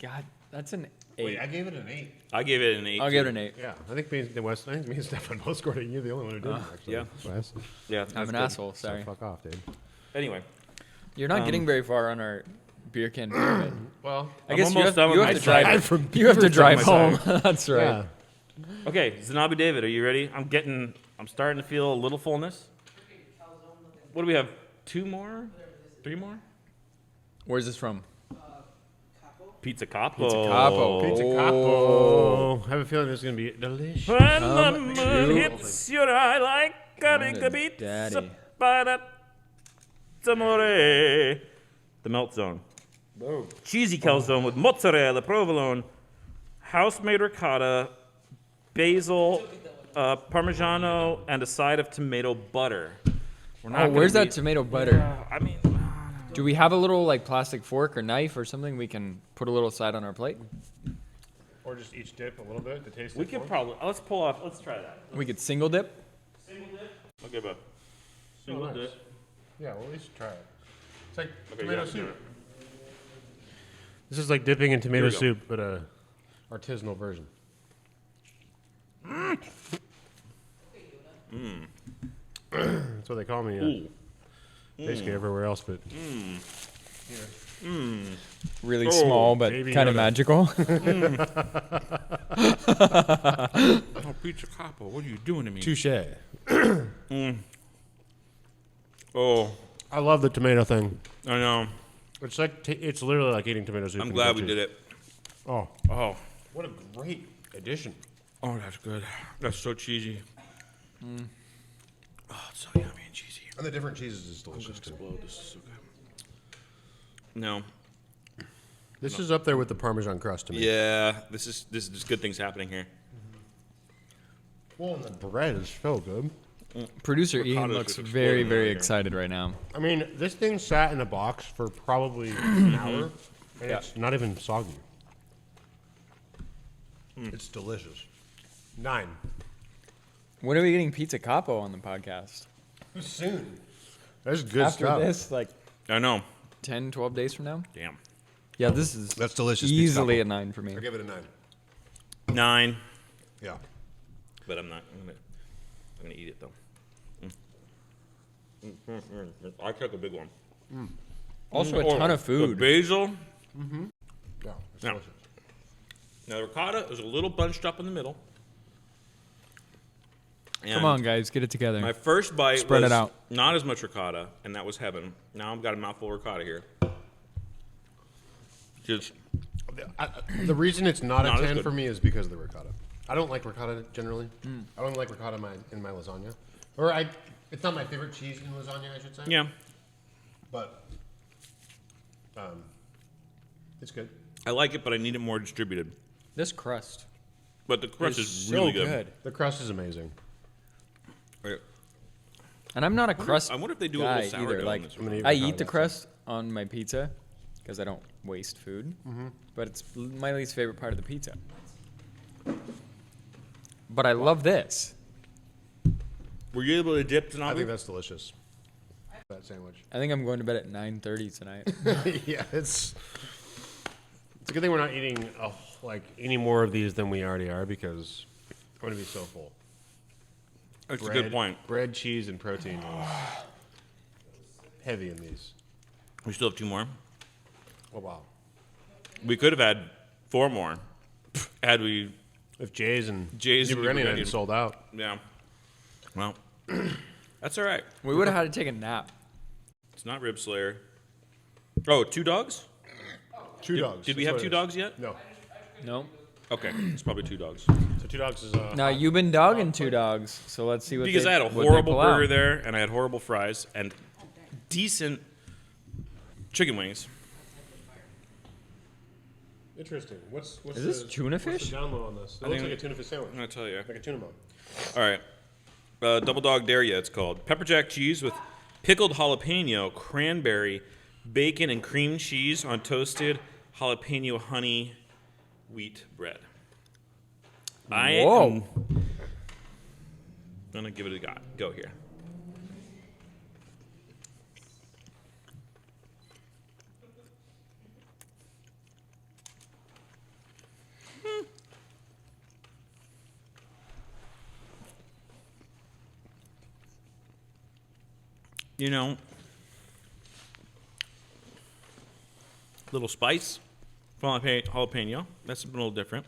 Speaker 3: God, that's an 8.
Speaker 2: Wait, I gave it an 8.
Speaker 4: I gave it an 8.
Speaker 3: I'll give it an 8.
Speaker 2: Yeah, I think me and Stefan both scored it. You're the only one who didn't. Actually.
Speaker 4: yeah.
Speaker 2: Wes.
Speaker 1: yeah.
Speaker 3: I'm
Speaker 1: that's
Speaker 3: an
Speaker 1: good.
Speaker 3: asshole.
Speaker 2: So
Speaker 3: Sorry.
Speaker 2: fuck off, dude.
Speaker 1: Anyway,
Speaker 3: You're not getting very far on our beer can pyramid.
Speaker 2: Well,
Speaker 3: I
Speaker 1: I'm
Speaker 3: guess you
Speaker 1: almost
Speaker 3: have,
Speaker 1: done
Speaker 3: you
Speaker 1: with
Speaker 3: have
Speaker 1: my
Speaker 3: to drive.
Speaker 1: side.
Speaker 2: from
Speaker 3: You have to
Speaker 2: Beaverton,
Speaker 3: drive
Speaker 2: my
Speaker 3: home.
Speaker 2: side.
Speaker 3: That's right.
Speaker 2: Yeah.
Speaker 1: okay, Zanabi David, are you ready? I'm starting to feel a little fullness. What do we have? 2 more? 3 more?
Speaker 3: Where's this from?
Speaker 1: Pizza Capo.
Speaker 3: Pizza Capo.
Speaker 2: Pizza Capo. I have a feeling this is gonna be delicious.
Speaker 1: When the moon hits your eye like a big
Speaker 3: Daddy.
Speaker 1: pizza by the amore. The Melt Zone. Cheesy calzone with mozzarella, provolone, house-made ricotta, basil, parmigiano, and a side of tomato butter. We're not
Speaker 3: Oh, where's
Speaker 1: gonna
Speaker 3: that tomato butter?
Speaker 1: I mean,
Speaker 3: Do we have a little like plastic fork or knife or something we can put a little side on our plate?
Speaker 2: Or just each dip a little bit to taste
Speaker 1: we
Speaker 2: it.
Speaker 1: could
Speaker 2: more.
Speaker 1: probably, let's pull off, let's try that.
Speaker 3: We could single dip.
Speaker 1: Single dip? Okay, bud. Single
Speaker 2: nice.
Speaker 1: dip.
Speaker 2: Yeah, well, at least try it. It's like
Speaker 1: Okay,
Speaker 2: tomato
Speaker 1: yeah,
Speaker 2: soup. This is like dipping in tomato
Speaker 1: we go.
Speaker 2: soup, but a artisanal version. That's what they call me.
Speaker 1: Ooh.
Speaker 2: Basically everywhere else, but
Speaker 3: Really
Speaker 1: Oh,
Speaker 3: small but
Speaker 2: baby
Speaker 3: kind of
Speaker 2: Yoda.
Speaker 3: magical.
Speaker 4: Oh, Pizza Capo, what are you doing to me?
Speaker 2: touche.
Speaker 4: Oh,
Speaker 2: I love the tomato thing.
Speaker 4: I know.
Speaker 2: It's like it's literally like eating tomato soup.
Speaker 4: I'm glad we did it.
Speaker 2: Oh,
Speaker 4: Oh,
Speaker 2: what a great addition!
Speaker 4: oh, that's good. That's so cheesy. Oh, it's so yummy and cheesy.
Speaker 2: And the different cheeses is delicious too.
Speaker 4: Explode. This is so good. No.
Speaker 2: This is up there with the Parmesan crust to me.
Speaker 4: Yeah, this is just good things happening here.
Speaker 2: Well, and the bread is so good.
Speaker 3: Producer Ian
Speaker 4: Ricotta's
Speaker 3: looks
Speaker 4: just
Speaker 3: very,
Speaker 4: exploding
Speaker 3: very
Speaker 4: over here.
Speaker 3: excited right now.
Speaker 2: I mean, this thing sat in a box for probably an hour, and it's not even soggy. It's delicious. 9.
Speaker 3: When are we getting Pizza Capo on the podcast?
Speaker 2: Soon. That's good
Speaker 3: After
Speaker 2: stuff.
Speaker 3: this, like
Speaker 4: I know.
Speaker 3: 10, 12 days from now?
Speaker 4: Damn.
Speaker 3: Yeah, this is
Speaker 2: That's delicious. Pizza
Speaker 3: easily
Speaker 2: Capo.
Speaker 3: a 9 for me.
Speaker 2: I give it a 9.
Speaker 4: 9.
Speaker 2: Yeah.
Speaker 4: But I'm not. I'm gonna eat it though. I took a big one.
Speaker 3: Also a ton of
Speaker 4: The
Speaker 3: food.
Speaker 4: basil.
Speaker 1: Now, the ricotta is a little bunched up in the middle.
Speaker 3: Come
Speaker 1: And
Speaker 3: on, guys, get it together.
Speaker 1: My first bite
Speaker 3: Spread
Speaker 1: was
Speaker 3: it out.
Speaker 1: not as much ricotta, and that was heaven. Now I've got a mouthful of ricotta here. Just
Speaker 2: The reason it's not
Speaker 1: Not
Speaker 2: a
Speaker 1: as
Speaker 2: 10
Speaker 1: good.
Speaker 2: for me is because of the ricotta. I don't like ricotta generally. I don't like ricotta in my lasagna. It's not my favorite cheese in lasagna, I should say.
Speaker 1: yeah,
Speaker 2: But it's good.
Speaker 1: I like it, but I need it more distributed.
Speaker 3: This crust
Speaker 1: But the crust is
Speaker 3: so
Speaker 1: really
Speaker 3: good.
Speaker 2: The crust is amazing.
Speaker 1: Right.
Speaker 3: And I'm not a crust
Speaker 1: I wonder if they do a
Speaker 3: guy
Speaker 1: little sourdough
Speaker 3: either.
Speaker 1: in
Speaker 3: Like,
Speaker 1: this
Speaker 2: I'm gonna eat
Speaker 3: I
Speaker 2: ricotta
Speaker 3: eat the
Speaker 2: next
Speaker 3: crust on my pizza because I don't waste food. But it's my least favorite part of the pizza. But I love this.
Speaker 1: Were you able to dip
Speaker 2: I
Speaker 1: tonight?
Speaker 2: think that's delicious. That sandwich.
Speaker 3: I think I'm going to bed at 9:30 tonight.
Speaker 2: Yeah, it's a good thing we're not eating any more of these than we already are because I'm going to be so full.
Speaker 1: That's a good point.
Speaker 2: Bread, cheese, and protein is heavy in these.
Speaker 1: We still have 2 more.
Speaker 2: Oh, wow.
Speaker 1: We could have had 4 more had we.
Speaker 2: If Jay's and
Speaker 1: Jay's and
Speaker 2: Burgundy
Speaker 1: Burgundy-
Speaker 2: hadn't sold out.
Speaker 1: Yeah. Well, that's all right.
Speaker 3: We would have had to take a nap.
Speaker 1: It's not Rib Slayer. Oh, 2 dogs?
Speaker 2: 2 dogs.
Speaker 1: Did we
Speaker 2: That's
Speaker 1: have
Speaker 2: what
Speaker 1: 2
Speaker 2: it is.
Speaker 1: dogs yet?
Speaker 2: No.
Speaker 3: No.
Speaker 1: Okay, it's probably 2 dogs.
Speaker 2: So 2 dogs is
Speaker 3: Now you've been dogging 2 dogs, so let's see what
Speaker 1: Because
Speaker 3: they,
Speaker 1: I had a
Speaker 3: what they
Speaker 1: horrible
Speaker 3: pull out.
Speaker 1: burger there, and I had horrible fries, and decent chicken wings.
Speaker 2: interesting. What's
Speaker 3: Is this tuna
Speaker 2: what's
Speaker 3: fish?
Speaker 2: the download on this? It
Speaker 1: I
Speaker 2: looks
Speaker 1: think-
Speaker 2: like a tuna fish sandwich.
Speaker 1: I'm going to tell you.
Speaker 2: Like a tuna mug.
Speaker 1: All right. Double Dog Daria, it's called. Pepper jack cheese with pickled jalapeno, cranberry, bacon, and cream cheese on toasted jalapeno honey wheat bread. I
Speaker 3: Whoa.
Speaker 1: am going to give it a go here. You know, little spice, jalapeno. That's a little different.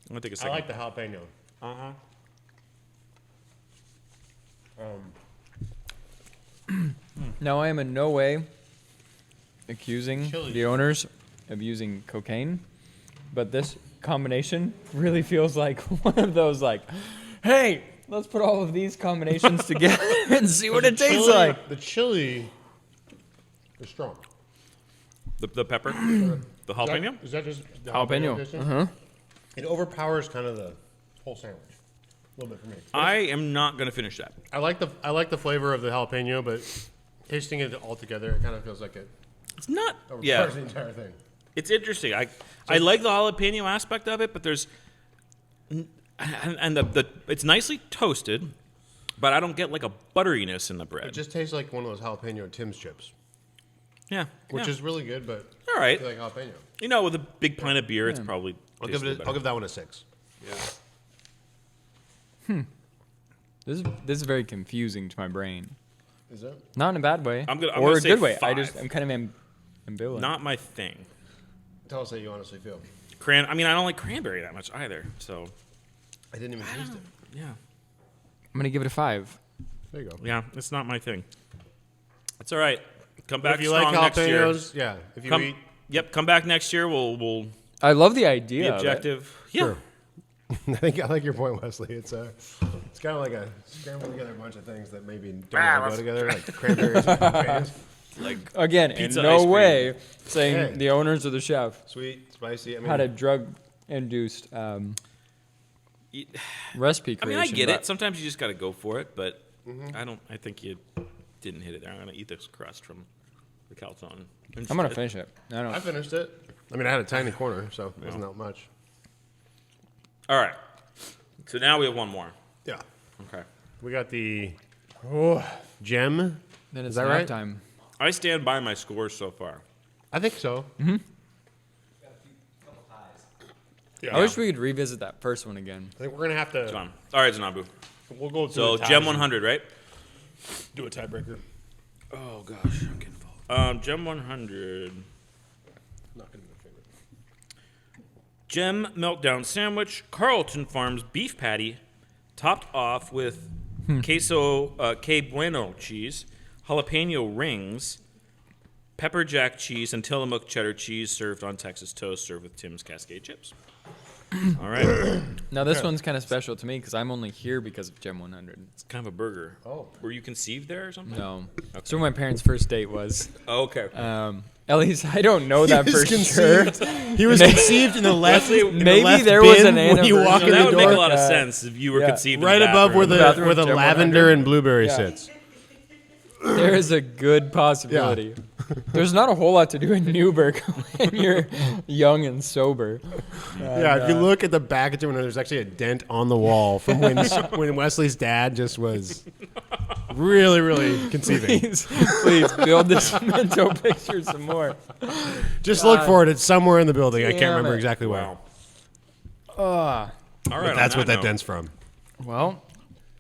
Speaker 1: I'm gonna take a
Speaker 2: I
Speaker 1: second.
Speaker 2: like the jalapeno.
Speaker 3: Now I am in no way accusing
Speaker 2: Chili.
Speaker 3: the owners of using cocaine, but this combination really feels like one of those like, hey, let's put all of these combinations together and see what it tastes like.
Speaker 2: The chili is strong.
Speaker 1: the pepper, the jalapeno.
Speaker 2: Is that just the
Speaker 3: Jalapeno.
Speaker 2: addition? It overpowers kind of the whole sandwich. A little bit for me.
Speaker 1: I am not gonna finish that.
Speaker 2: I like the flavor of the jalapeno, but tasting it all together, it kind of feels like it
Speaker 1: It's not.
Speaker 2: overpowers
Speaker 1: Yeah,
Speaker 2: the entire thing.
Speaker 1: it's interesting. I like the jalapeno aspect of it, but there's and the it's nicely toasted, but I don't get like a butteriness in the bread.
Speaker 2: It just tastes like one of those jalapeno Tim's chips,
Speaker 1: yeah,
Speaker 2: which
Speaker 1: yeah.
Speaker 2: is really good, but
Speaker 1: all
Speaker 2: I
Speaker 1: right.
Speaker 2: feel like jalapeno.
Speaker 1: You know, with a big pint of beer, it's probably.
Speaker 2: I'll
Speaker 1: tastes
Speaker 2: give
Speaker 1: a
Speaker 2: it.
Speaker 1: little
Speaker 2: I'll
Speaker 1: better.
Speaker 2: give that one a 6.
Speaker 3: This is very confusing to my brain.
Speaker 2: Is it?
Speaker 3: Not in a bad way,
Speaker 1: I'm
Speaker 3: or
Speaker 1: gonna
Speaker 3: a
Speaker 1: say
Speaker 3: good way.
Speaker 1: 5.
Speaker 3: I'm kind of ambivalent.
Speaker 1: Not my thing.
Speaker 2: Tell us how you honestly feel.
Speaker 1: I mean, I don't like cranberry that much either. So
Speaker 2: I didn't even taste it.
Speaker 1: yeah,
Speaker 3: I'm gonna give it a 5.
Speaker 2: There you go.
Speaker 1: yeah, it's not my thing. It's all right. Come
Speaker 2: But
Speaker 1: back
Speaker 2: if you
Speaker 1: strong
Speaker 2: like
Speaker 1: next year.
Speaker 2: jalapenos, yeah. If you
Speaker 1: Come,
Speaker 2: eat,
Speaker 1: yep, come back next year. We'll
Speaker 3: I love the
Speaker 1: be
Speaker 3: idea. of it.
Speaker 1: objective. Yeah.
Speaker 2: Sure. I like your point, Wesley. It's kind of like a scramble together a bunch of things that maybe don't all go together, like cranberries and potatoes.
Speaker 1: Like
Speaker 3: Again,
Speaker 1: Pizza,
Speaker 3: in
Speaker 1: ice
Speaker 3: no
Speaker 1: cream.
Speaker 3: way saying
Speaker 2: Hey.
Speaker 3: the owners or the chef
Speaker 2: Sweet, spicy. I mean,
Speaker 3: had a drug-induced
Speaker 1: y-
Speaker 3: recipe
Speaker 1: I
Speaker 3: creation.
Speaker 1: mean, I get
Speaker 3: but
Speaker 1: it. Sometimes you just got to go for it, but I think you didn't hit it there. I'm gonna eat this crust from the calzone.
Speaker 3: I'm gonna finish it. I
Speaker 2: I
Speaker 3: don't.
Speaker 2: finished it. I mean, I had a tiny corner, so it wasn't that much.
Speaker 1: All right. So now we have one more.
Speaker 2: Yeah.
Speaker 1: Okay.
Speaker 2: We got the gem.
Speaker 3: Then it's
Speaker 2: that
Speaker 3: nap
Speaker 2: right?
Speaker 3: time.
Speaker 1: I stand by my scores so far.
Speaker 2: I think so. Yeah.
Speaker 3: I wish we could revisit that first one again.
Speaker 2: I think we're gonna have to.
Speaker 1: John. All right, Zanabu.
Speaker 2: We'll go through
Speaker 1: So
Speaker 2: the ties
Speaker 1: Gem
Speaker 2: and
Speaker 1: 100, right?
Speaker 2: Do a tiebreaker.
Speaker 1: Oh gosh, I'm getting full. Gem 100.
Speaker 2: Not gonna be my favorite.
Speaker 1: Gem Meltdown sandwich, Carlton Farms beef patty, topped off with queso que bueno cheese, jalapeno rings, pepper jack cheese, and Tillamook cheddar cheese served on Texas toast, served with Tim's Cascade chips. All right.
Speaker 3: Now this one's kind of special to me because I'm only here because of Gem 100.
Speaker 1: It's kind of a burger.
Speaker 2: Oh.
Speaker 1: Were you conceived there or something?
Speaker 3: No. That's where my parents' first date was.
Speaker 1: Oh, okay.
Speaker 3: At least I don't know that for sure.
Speaker 2: He was conceived in the left.
Speaker 3: Maybe there was an
Speaker 2: when you walk
Speaker 1: So
Speaker 2: in
Speaker 1: that
Speaker 2: the
Speaker 1: would make a
Speaker 2: door,
Speaker 1: lot of sense if you were
Speaker 3: yeah.
Speaker 1: conceived in
Speaker 2: right
Speaker 1: the
Speaker 2: above where
Speaker 1: bathroom.
Speaker 2: the
Speaker 3: Gem
Speaker 2: lavender
Speaker 3: 100.
Speaker 2: and blueberry
Speaker 3: Yeah.
Speaker 2: sits.
Speaker 3: There is a good possibility. There's not a whole lot to do in Newburgh when you're young and sober.
Speaker 2: Yeah, if you look at the back of Gem 100, there's actually a dent on the wall from when Wesley's dad just was really, really conceiving.
Speaker 3: Please build this mental picture some more.
Speaker 2: Just look for it. It's somewhere in the building. I can't
Speaker 3: Damn
Speaker 2: remember
Speaker 3: it.
Speaker 2: exactly where.
Speaker 1: Wow.
Speaker 3: Ah,
Speaker 1: All right.
Speaker 2: But that's
Speaker 1: on
Speaker 2: what that
Speaker 1: note.
Speaker 2: dent's from.
Speaker 3: well,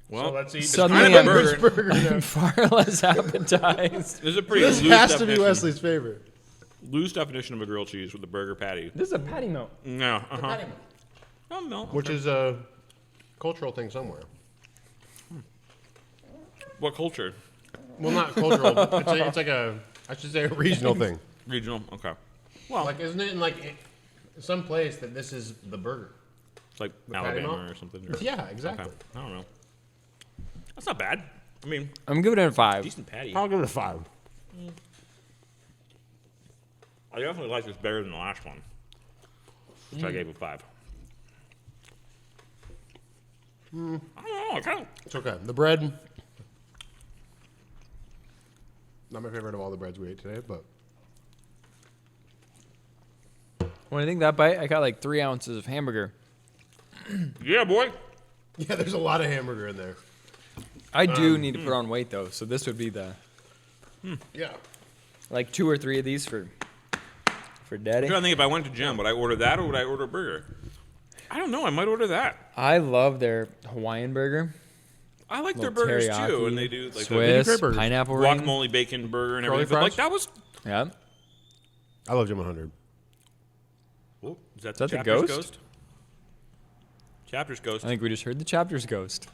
Speaker 1: Well,
Speaker 2: let's eat.
Speaker 3: suddenly
Speaker 1: kind of a
Speaker 3: I'm
Speaker 1: burger.
Speaker 3: far less appetized.
Speaker 1: This is a pretty
Speaker 2: This
Speaker 1: loose
Speaker 2: has to be
Speaker 1: definition.
Speaker 2: Wesley's favorite.
Speaker 1: Loose definition of a grilled cheese with a burger patty.
Speaker 3: This is a patty melt.
Speaker 1: No. Uh-huh. Oh, no.
Speaker 2: Which is a cultural thing somewhere.
Speaker 1: What culture?
Speaker 2: Well, not cultural. It's like I should say a regional thing.
Speaker 1: Regional. Okay.
Speaker 2: Like, isn't it in like some place that this is the burger?
Speaker 1: It's like
Speaker 2: patty
Speaker 1: Alabama
Speaker 2: melt?
Speaker 1: or something. Or,
Speaker 2: Yeah, exactly.
Speaker 1: okay. I don't know. That's not bad. I mean,
Speaker 3: I'm giving it a 5.
Speaker 1: decent patty.
Speaker 2: I'll give it a 5.
Speaker 1: I definitely like this better than the last one, which I gave a 5. I don't know. I kind of.
Speaker 2: It's okay. The bread, not my favorite of all the breads we ate today, but
Speaker 3: When I think that bite, I got like 3 ounces of hamburger.
Speaker 1: Yeah, boy.
Speaker 2: yeah, there's a lot of hamburger in there.
Speaker 3: I do need to put on weight though, so this would be the
Speaker 2: Yeah.
Speaker 3: like 2 or 3 of these for
Speaker 1: I'm
Speaker 3: daddy.
Speaker 1: trying to think if I went to gym, would I order that or would I order a burger? I don't know. I might order that.
Speaker 3: I love their Hawaiian burger.
Speaker 1: I like their
Speaker 3: Little
Speaker 1: burgers too,
Speaker 3: teriyaki,
Speaker 1: and they do like
Speaker 3: Swiss,
Speaker 2: great burgers.
Speaker 3: pineapple
Speaker 1: the
Speaker 3: ring.
Speaker 1: guacamole bacon burger and
Speaker 2: Curly
Speaker 1: everything. But like
Speaker 2: fries?
Speaker 1: that was.
Speaker 3: Yeah.
Speaker 2: I love Gem 100.
Speaker 1: Oh, is that
Speaker 3: that the
Speaker 1: Chapter's
Speaker 3: ghost?
Speaker 1: Chapter's ghost.
Speaker 3: I think we just heard the chapter's ghost.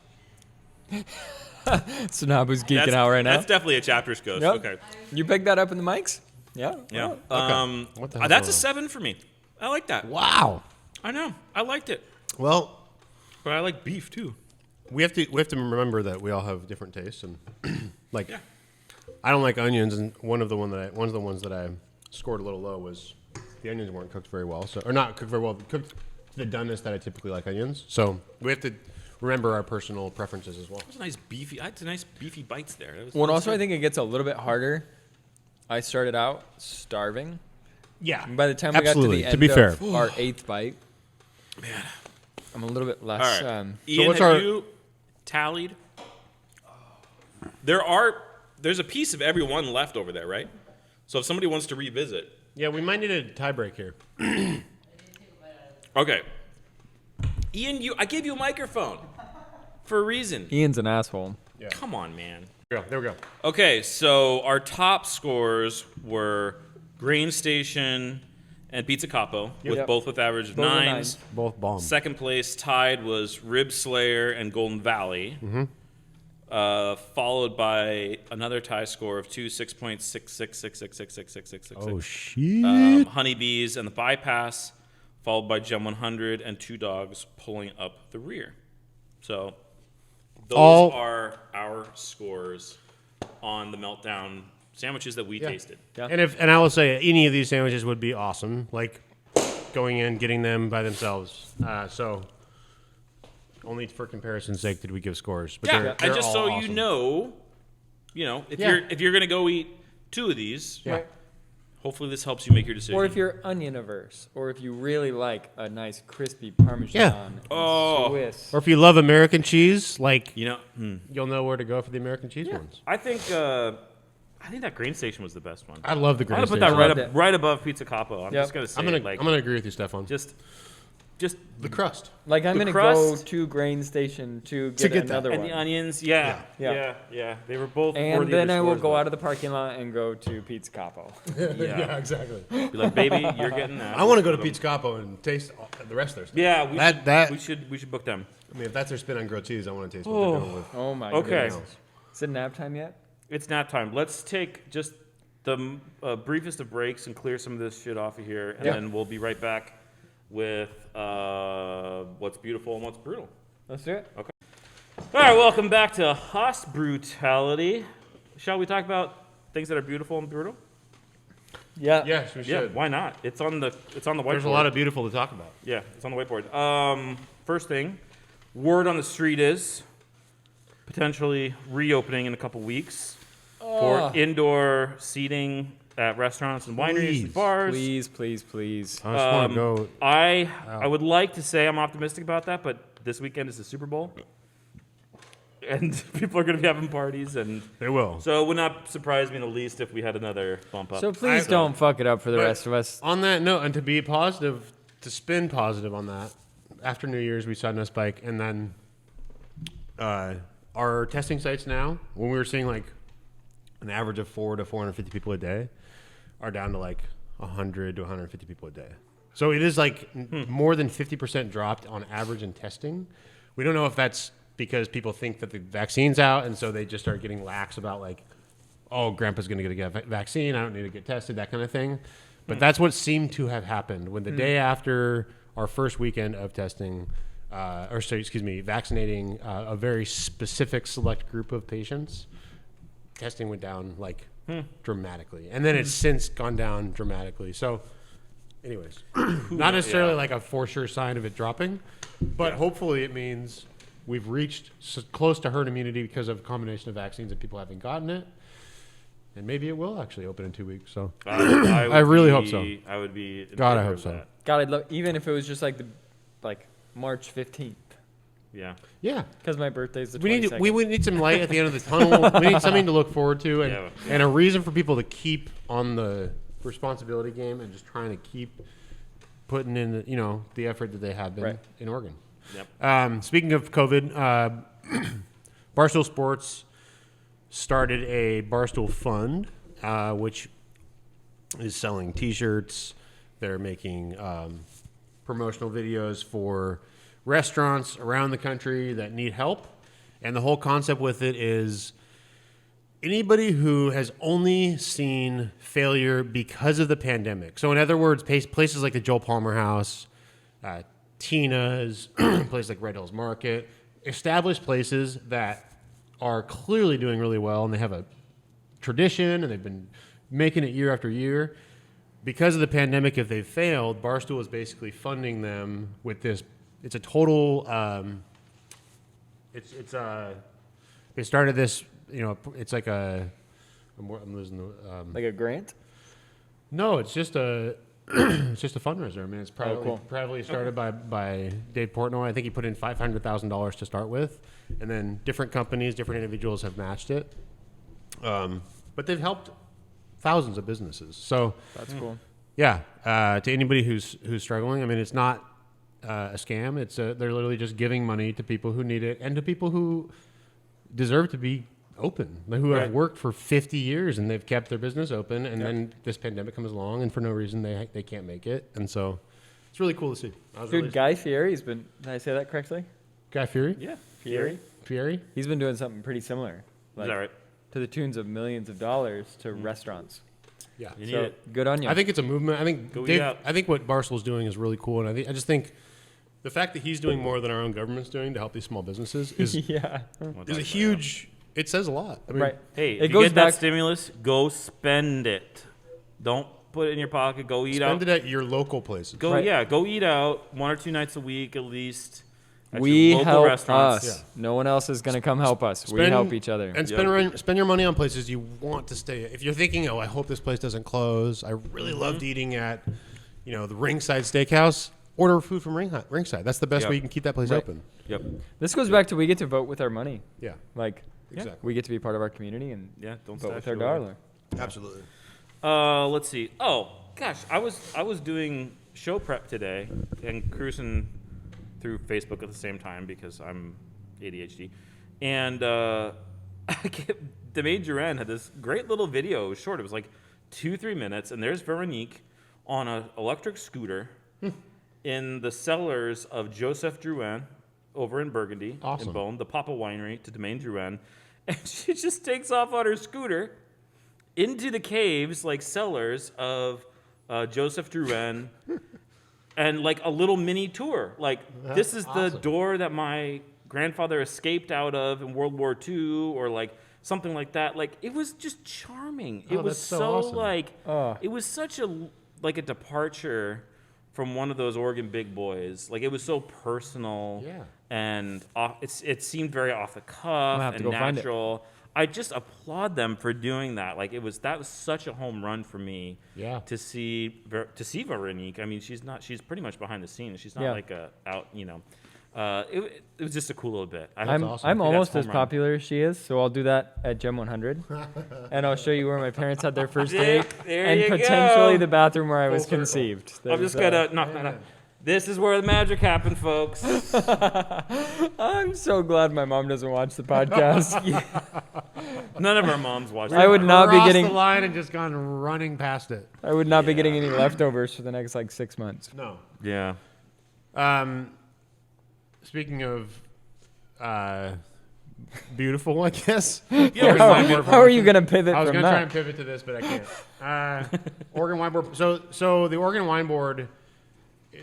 Speaker 3: Sonabu's geeking
Speaker 1: That's-
Speaker 3: out right now.
Speaker 1: That's definitely a Chapter's ghost.
Speaker 3: Yep.
Speaker 1: Okay.
Speaker 3: You picked that up in the mics? Yeah.
Speaker 1: Yeah.
Speaker 2: What the hell's
Speaker 1: That's a
Speaker 2: going
Speaker 1: 7 for me. I like that.
Speaker 2: Wow.
Speaker 1: I know. I liked it.
Speaker 2: Well,
Speaker 1: But I like beef too.
Speaker 2: we have to remember that we all have different tastes, and like
Speaker 1: Yeah.
Speaker 2: I don't like onions, and one of the ones that I scored a little low was the onions weren't cooked very well, or not cooked very well, cooked to the doneness that I typically like onions. So we have to remember our personal preferences as well.
Speaker 1: It was a nice beefy. I had some nice beefy bites there. That was,
Speaker 3: Well, and
Speaker 1: that was
Speaker 3: also I
Speaker 1: good.
Speaker 3: think it gets a little bit harder. I started out starving.
Speaker 2: Yeah.
Speaker 3: And by the time
Speaker 2: Absolutely.
Speaker 3: we got
Speaker 2: To
Speaker 3: to
Speaker 2: be
Speaker 3: the
Speaker 2: fair.
Speaker 3: end of our 8th bite, I'm a little bit
Speaker 1: All
Speaker 3: less.
Speaker 1: right. Ian,
Speaker 2: what's
Speaker 1: have
Speaker 2: our-
Speaker 1: you tallied? There's a piece of every one left over there, right? So if somebody wants to revisit,
Speaker 2: Yeah, we might need a tie break here.
Speaker 1: okay. Ian, I gave you a microphone for a reason.
Speaker 3: Ian's an asshole.
Speaker 2: Yeah.
Speaker 1: Come on, man.
Speaker 2: There we go.
Speaker 1: Okay, so our top scores were Grain Station and Pizza Capo, with
Speaker 3: Yep.
Speaker 1: both with average of
Speaker 3: Both were
Speaker 1: 9s.
Speaker 3: nines.
Speaker 2: Both bombs.
Speaker 1: Second place tied was Rib Slayer and Golden Valley, followed by another tie score of 6.6666666666.
Speaker 2: Oh shit.
Speaker 1: Honeybees and the Bypass, followed by Gem 100 and Two Dogs pulling up the rear. So those
Speaker 2: All-
Speaker 1: are our scores on the Meltdown sandwiches that we tasted.
Speaker 3: Yeah.
Speaker 2: And I will say any of these sandwiches would be awesome. Like going in, getting them by themselves. So only for comparison's sake did we give scores. But
Speaker 1: Yeah,
Speaker 2: they're
Speaker 1: and just
Speaker 2: all
Speaker 1: so
Speaker 2: awesome.
Speaker 1: you know, if
Speaker 2: Yeah.
Speaker 1: you're gonna go eat 2 of these,
Speaker 2: Yeah.
Speaker 1: hopefully this helps you make your decision.
Speaker 3: Or if you're onion averse, or if you really like a nice crispy Parmesan, and
Speaker 1: Oh.
Speaker 3: Swiss.
Speaker 2: Or if you love American cheese, like
Speaker 1: you know,
Speaker 2: you'll know where to go for the American cheese ones.
Speaker 1: I think that Grain Station was the best one.
Speaker 2: I love the
Speaker 1: I'm
Speaker 2: Grain
Speaker 1: gonna put
Speaker 2: Station.
Speaker 1: that
Speaker 3: Loved it.
Speaker 1: right above Pizza Capo. I'm
Speaker 3: Yep.
Speaker 1: just gonna say
Speaker 2: I'm gonna
Speaker 1: it, like
Speaker 2: I'm gonna agree with you, Stefan.
Speaker 1: just just
Speaker 2: The crust.
Speaker 3: Like I'm
Speaker 1: The
Speaker 3: gonna go
Speaker 1: crust-
Speaker 3: to Grain Station to
Speaker 2: get
Speaker 3: get
Speaker 2: that.
Speaker 3: another
Speaker 1: and
Speaker 3: one.
Speaker 1: the onions. Yeah. They were both.
Speaker 3: And
Speaker 1: worthy
Speaker 3: then
Speaker 1: of
Speaker 3: I will
Speaker 1: scores,
Speaker 3: go
Speaker 1: but-
Speaker 3: out of the parking lot and go to Pizza Capo.
Speaker 1: Yeah.
Speaker 2: exactly.
Speaker 1: Be like, baby, you're getting that.
Speaker 2: I want to go to Pizza Capo and taste the rest of their stuff.
Speaker 1: Yeah,
Speaker 2: we
Speaker 1: we should book them.
Speaker 2: I mean, if that's their spin on grilled cheese, I want to taste what they're doing with
Speaker 3: Oh my
Speaker 1: Okay.
Speaker 3: goodness. Is it nap time yet?
Speaker 1: It's nap time. Let's take just the briefest of breaks and clear some of this shit off of here, and
Speaker 2: Yeah.
Speaker 1: then we'll be right back with what's beautiful and what's brutal.
Speaker 3: Let's do it.
Speaker 1: All right, welcome back to Host Brutality. Shall we talk about things that are beautiful and brutal?
Speaker 3: Yeah.
Speaker 2: Yes, we
Speaker 1: Yeah,
Speaker 2: should.
Speaker 1: why not? It's on the whiteboard.
Speaker 2: There's a lot of beautiful to talk about.
Speaker 1: Yeah, it's on the whiteboard. First thing, word on the street is potentially reopening in a couple weeks for indoor seating at restaurants and wineries and bars.
Speaker 3: Please, please, please.
Speaker 2: I just want to go.
Speaker 1: I would like to say I'm optimistic about that, but this weekend is the Super Bowl, and people are going to be having parties, and
Speaker 2: They will.
Speaker 1: so it would not surprise me in the least if we had another bump up.
Speaker 3: So please don't fuck it up for the
Speaker 2: But
Speaker 3: rest of us.
Speaker 2: On that note, and to be positive, to spin positive on that, after New Year's we saw no spike, and then our testing sites now, when we were seeing like an average of 400 to 450 people a day, are down to like 100 to 150 people a day. So it is like more than 50% dropped on average in testing. We don't know if that's because people think that the vaccine's out, and so they just start getting lax about like, oh, grandpa's going to get a vaccine, I don't need to get tested, that kind of thing. But that's what seemed to have happened when the day after our first weekend of testing, vaccinating a very specific select group of patients, testing went down like dramatically. And then it's since gone down dramatically. So anyways, not necessarily like a for sure sign of it dropping, but hopefully it means we've reached close to herd immunity because of a combination of vaccines and people having gotten it. And maybe it will actually open in 2 weeks. So
Speaker 1: I
Speaker 2: really hope so.
Speaker 1: I would be. in
Speaker 2: God, I
Speaker 1: favor
Speaker 2: hope
Speaker 1: of
Speaker 2: so.
Speaker 1: that.
Speaker 3: God, I'd love, even if it was just like March 15th,
Speaker 1: Yeah.
Speaker 2: yeah.
Speaker 3: because my birthday's the 22nd.
Speaker 2: We need some light at the end of the tunnel. We need something to look forward to, and,
Speaker 1: Yeah.
Speaker 2: and a reason for people to keep on the responsibility game and just trying to keep putting in the effort that they have been
Speaker 3: Right.
Speaker 2: in Oregon.
Speaker 1: Yep.
Speaker 2: Speaking of COVID, Barstool Sports started a Barstool Fund, which is selling T-shirts. They're making promotional videos for restaurants around the country that need help. And the whole concept with it is anybody who has only seen failure because of the pandemic. So in other words, places like the Joel Palmer House, Tina's, places like Red Hills Market, established places that are clearly doing really well, and they have a tradition, and they've been making it year after year. Because of the pandemic, if they've failed, Barstool is basically funding them with this. It's a total. They started this. It's like a. I'm losing the.
Speaker 3: Like a grant?
Speaker 2: No, it's just a. It's just a fundraiser. I mean, it's
Speaker 3: cool.
Speaker 2: probably started by Dave Portnoy. I think he put in $500,000 to start with, and then different companies, different individuals have matched it. But they've helped thousands of businesses. So
Speaker 3: That's cool.
Speaker 2: yeah, to anybody who's struggling, I mean, it's not a scam. They're literally just giving money to people who need it and to people who deserve to be open, who have worked for 50 years and they've kept their business open, and then this pandemic comes along and for no reason they can't make it, and so it's really cool to see.
Speaker 3: Dude, Guy Fieri's been, did I say that correctly?
Speaker 2: Guy Fieri?
Speaker 1: Yeah.
Speaker 2: Fieri?
Speaker 3: He's been doing something pretty similar.
Speaker 1: Is that right?
Speaker 3: To the tunes of millions of dollars to restaurants.
Speaker 2: Yeah.
Speaker 1: You need
Speaker 3: So
Speaker 1: it.
Speaker 3: good on you.
Speaker 2: I think it's a movement. I think
Speaker 1: Go eat
Speaker 2: Dave,
Speaker 1: out.
Speaker 2: I think what Barstool's doing is really cool, and I just think the fact that he's doing more than our own government's doing to help these small businesess is
Speaker 3: yeah.
Speaker 2: is a huge. It says a lot. I mean,
Speaker 3: Right.
Speaker 1: Hey,
Speaker 3: It
Speaker 1: if you
Speaker 3: goes
Speaker 1: get that
Speaker 3: back-
Speaker 1: stimulus, go spend it. Don't put it in your pocket. Go eat
Speaker 2: spend
Speaker 1: out.
Speaker 2: it at your local places.
Speaker 1: Go
Speaker 3: Right.
Speaker 1: Go eat out 1 or 2 nights a week at least. At
Speaker 3: We
Speaker 1: your local
Speaker 3: help
Speaker 1: restaurants.
Speaker 3: us. No one else is going to come help us. We
Speaker 2: Spend-
Speaker 3: help each other.
Speaker 2: And spend your money on places you want to stay at. If you're thinking, oh, I hope this place doesn't close. I really loved eating at, the Ringside Steakhouse. Order food from Ringside. That's the best
Speaker 1: Yep.
Speaker 2: way you can keep that place
Speaker 3: Right.
Speaker 2: open.
Speaker 1: Yep.
Speaker 3: This goes back to we get to vote with our money.
Speaker 2: Yeah,
Speaker 3: Like,
Speaker 2: exactly.
Speaker 3: we get to be part of our community and
Speaker 1: Yeah. Don't
Speaker 3: vote
Speaker 1: stash
Speaker 3: with our
Speaker 1: it away.
Speaker 3: dollar.
Speaker 2: Absolutely.
Speaker 1: Let's see. Oh gosh, I was doing show prep today and cruising through Facebook at the same time because I'm ADHD. And Domaine Drouhin had this great little video. It was short. It was like 2-3 minutes. And there's Veronique on an electric scooter in the cellars of Joseph Drouhin over in Burgundy,
Speaker 2: Awesome.
Speaker 1: in Beaune, the Papa Winery to Domaine Drouhin. And she just takes off on her scooter into the caves, like cellars of Joseph Drouhin, and like a little mini tour. Like, this is the
Speaker 2: awesome.
Speaker 1: door that my grandfather escaped out of in World War II, or like something like that. Like, it was just charming. It was
Speaker 2: that's so awesome.
Speaker 1: like, it was such a departure from one of those Oregon big boys. Like, it was so personal.
Speaker 2: Yeah.
Speaker 1: And it seemed very off the cuff
Speaker 3: have to
Speaker 1: and
Speaker 3: go find it.
Speaker 1: natural. I just applaud them for doing that. Like, that was such a home run for me.
Speaker 2: Yeah.
Speaker 1: To see Veronique. I mean, she's pretty much behind the scenes. She's not
Speaker 3: Yeah.
Speaker 1: like it was just a cool little bit.
Speaker 3: I'm
Speaker 2: awesome.
Speaker 3: I'm
Speaker 1: That's
Speaker 3: almost
Speaker 1: home
Speaker 3: as
Speaker 1: run.
Speaker 3: popular as she is, so I'll do that at Gem 100, and I'll show you where my parents had their first date,
Speaker 1: There
Speaker 3: and
Speaker 1: you
Speaker 3: potentially
Speaker 1: go.
Speaker 3: the bathroom where I was
Speaker 2: circle.
Speaker 3: conceived.
Speaker 1: I'm just
Speaker 3: There's,
Speaker 1: gonna knock that out. This is where the magic happened, folks.
Speaker 3: I'm so glad my mom doesn't watch the podcast.
Speaker 1: None of our moms watched
Speaker 3: I
Speaker 1: it.
Speaker 3: would not be
Speaker 2: Crossed
Speaker 3: getting
Speaker 2: the line and just gone running past it.
Speaker 3: I would not be getting any leftovers for the next like 6 months.
Speaker 2: No.
Speaker 1: Yeah.
Speaker 2: Speaking of beautiful, I guess.
Speaker 3: How are you gonna pivot
Speaker 2: I was
Speaker 3: from
Speaker 2: going to try
Speaker 3: that?
Speaker 2: and pivot to this, but I can't. Oregon Wine Board. So the Oregon Wine Board,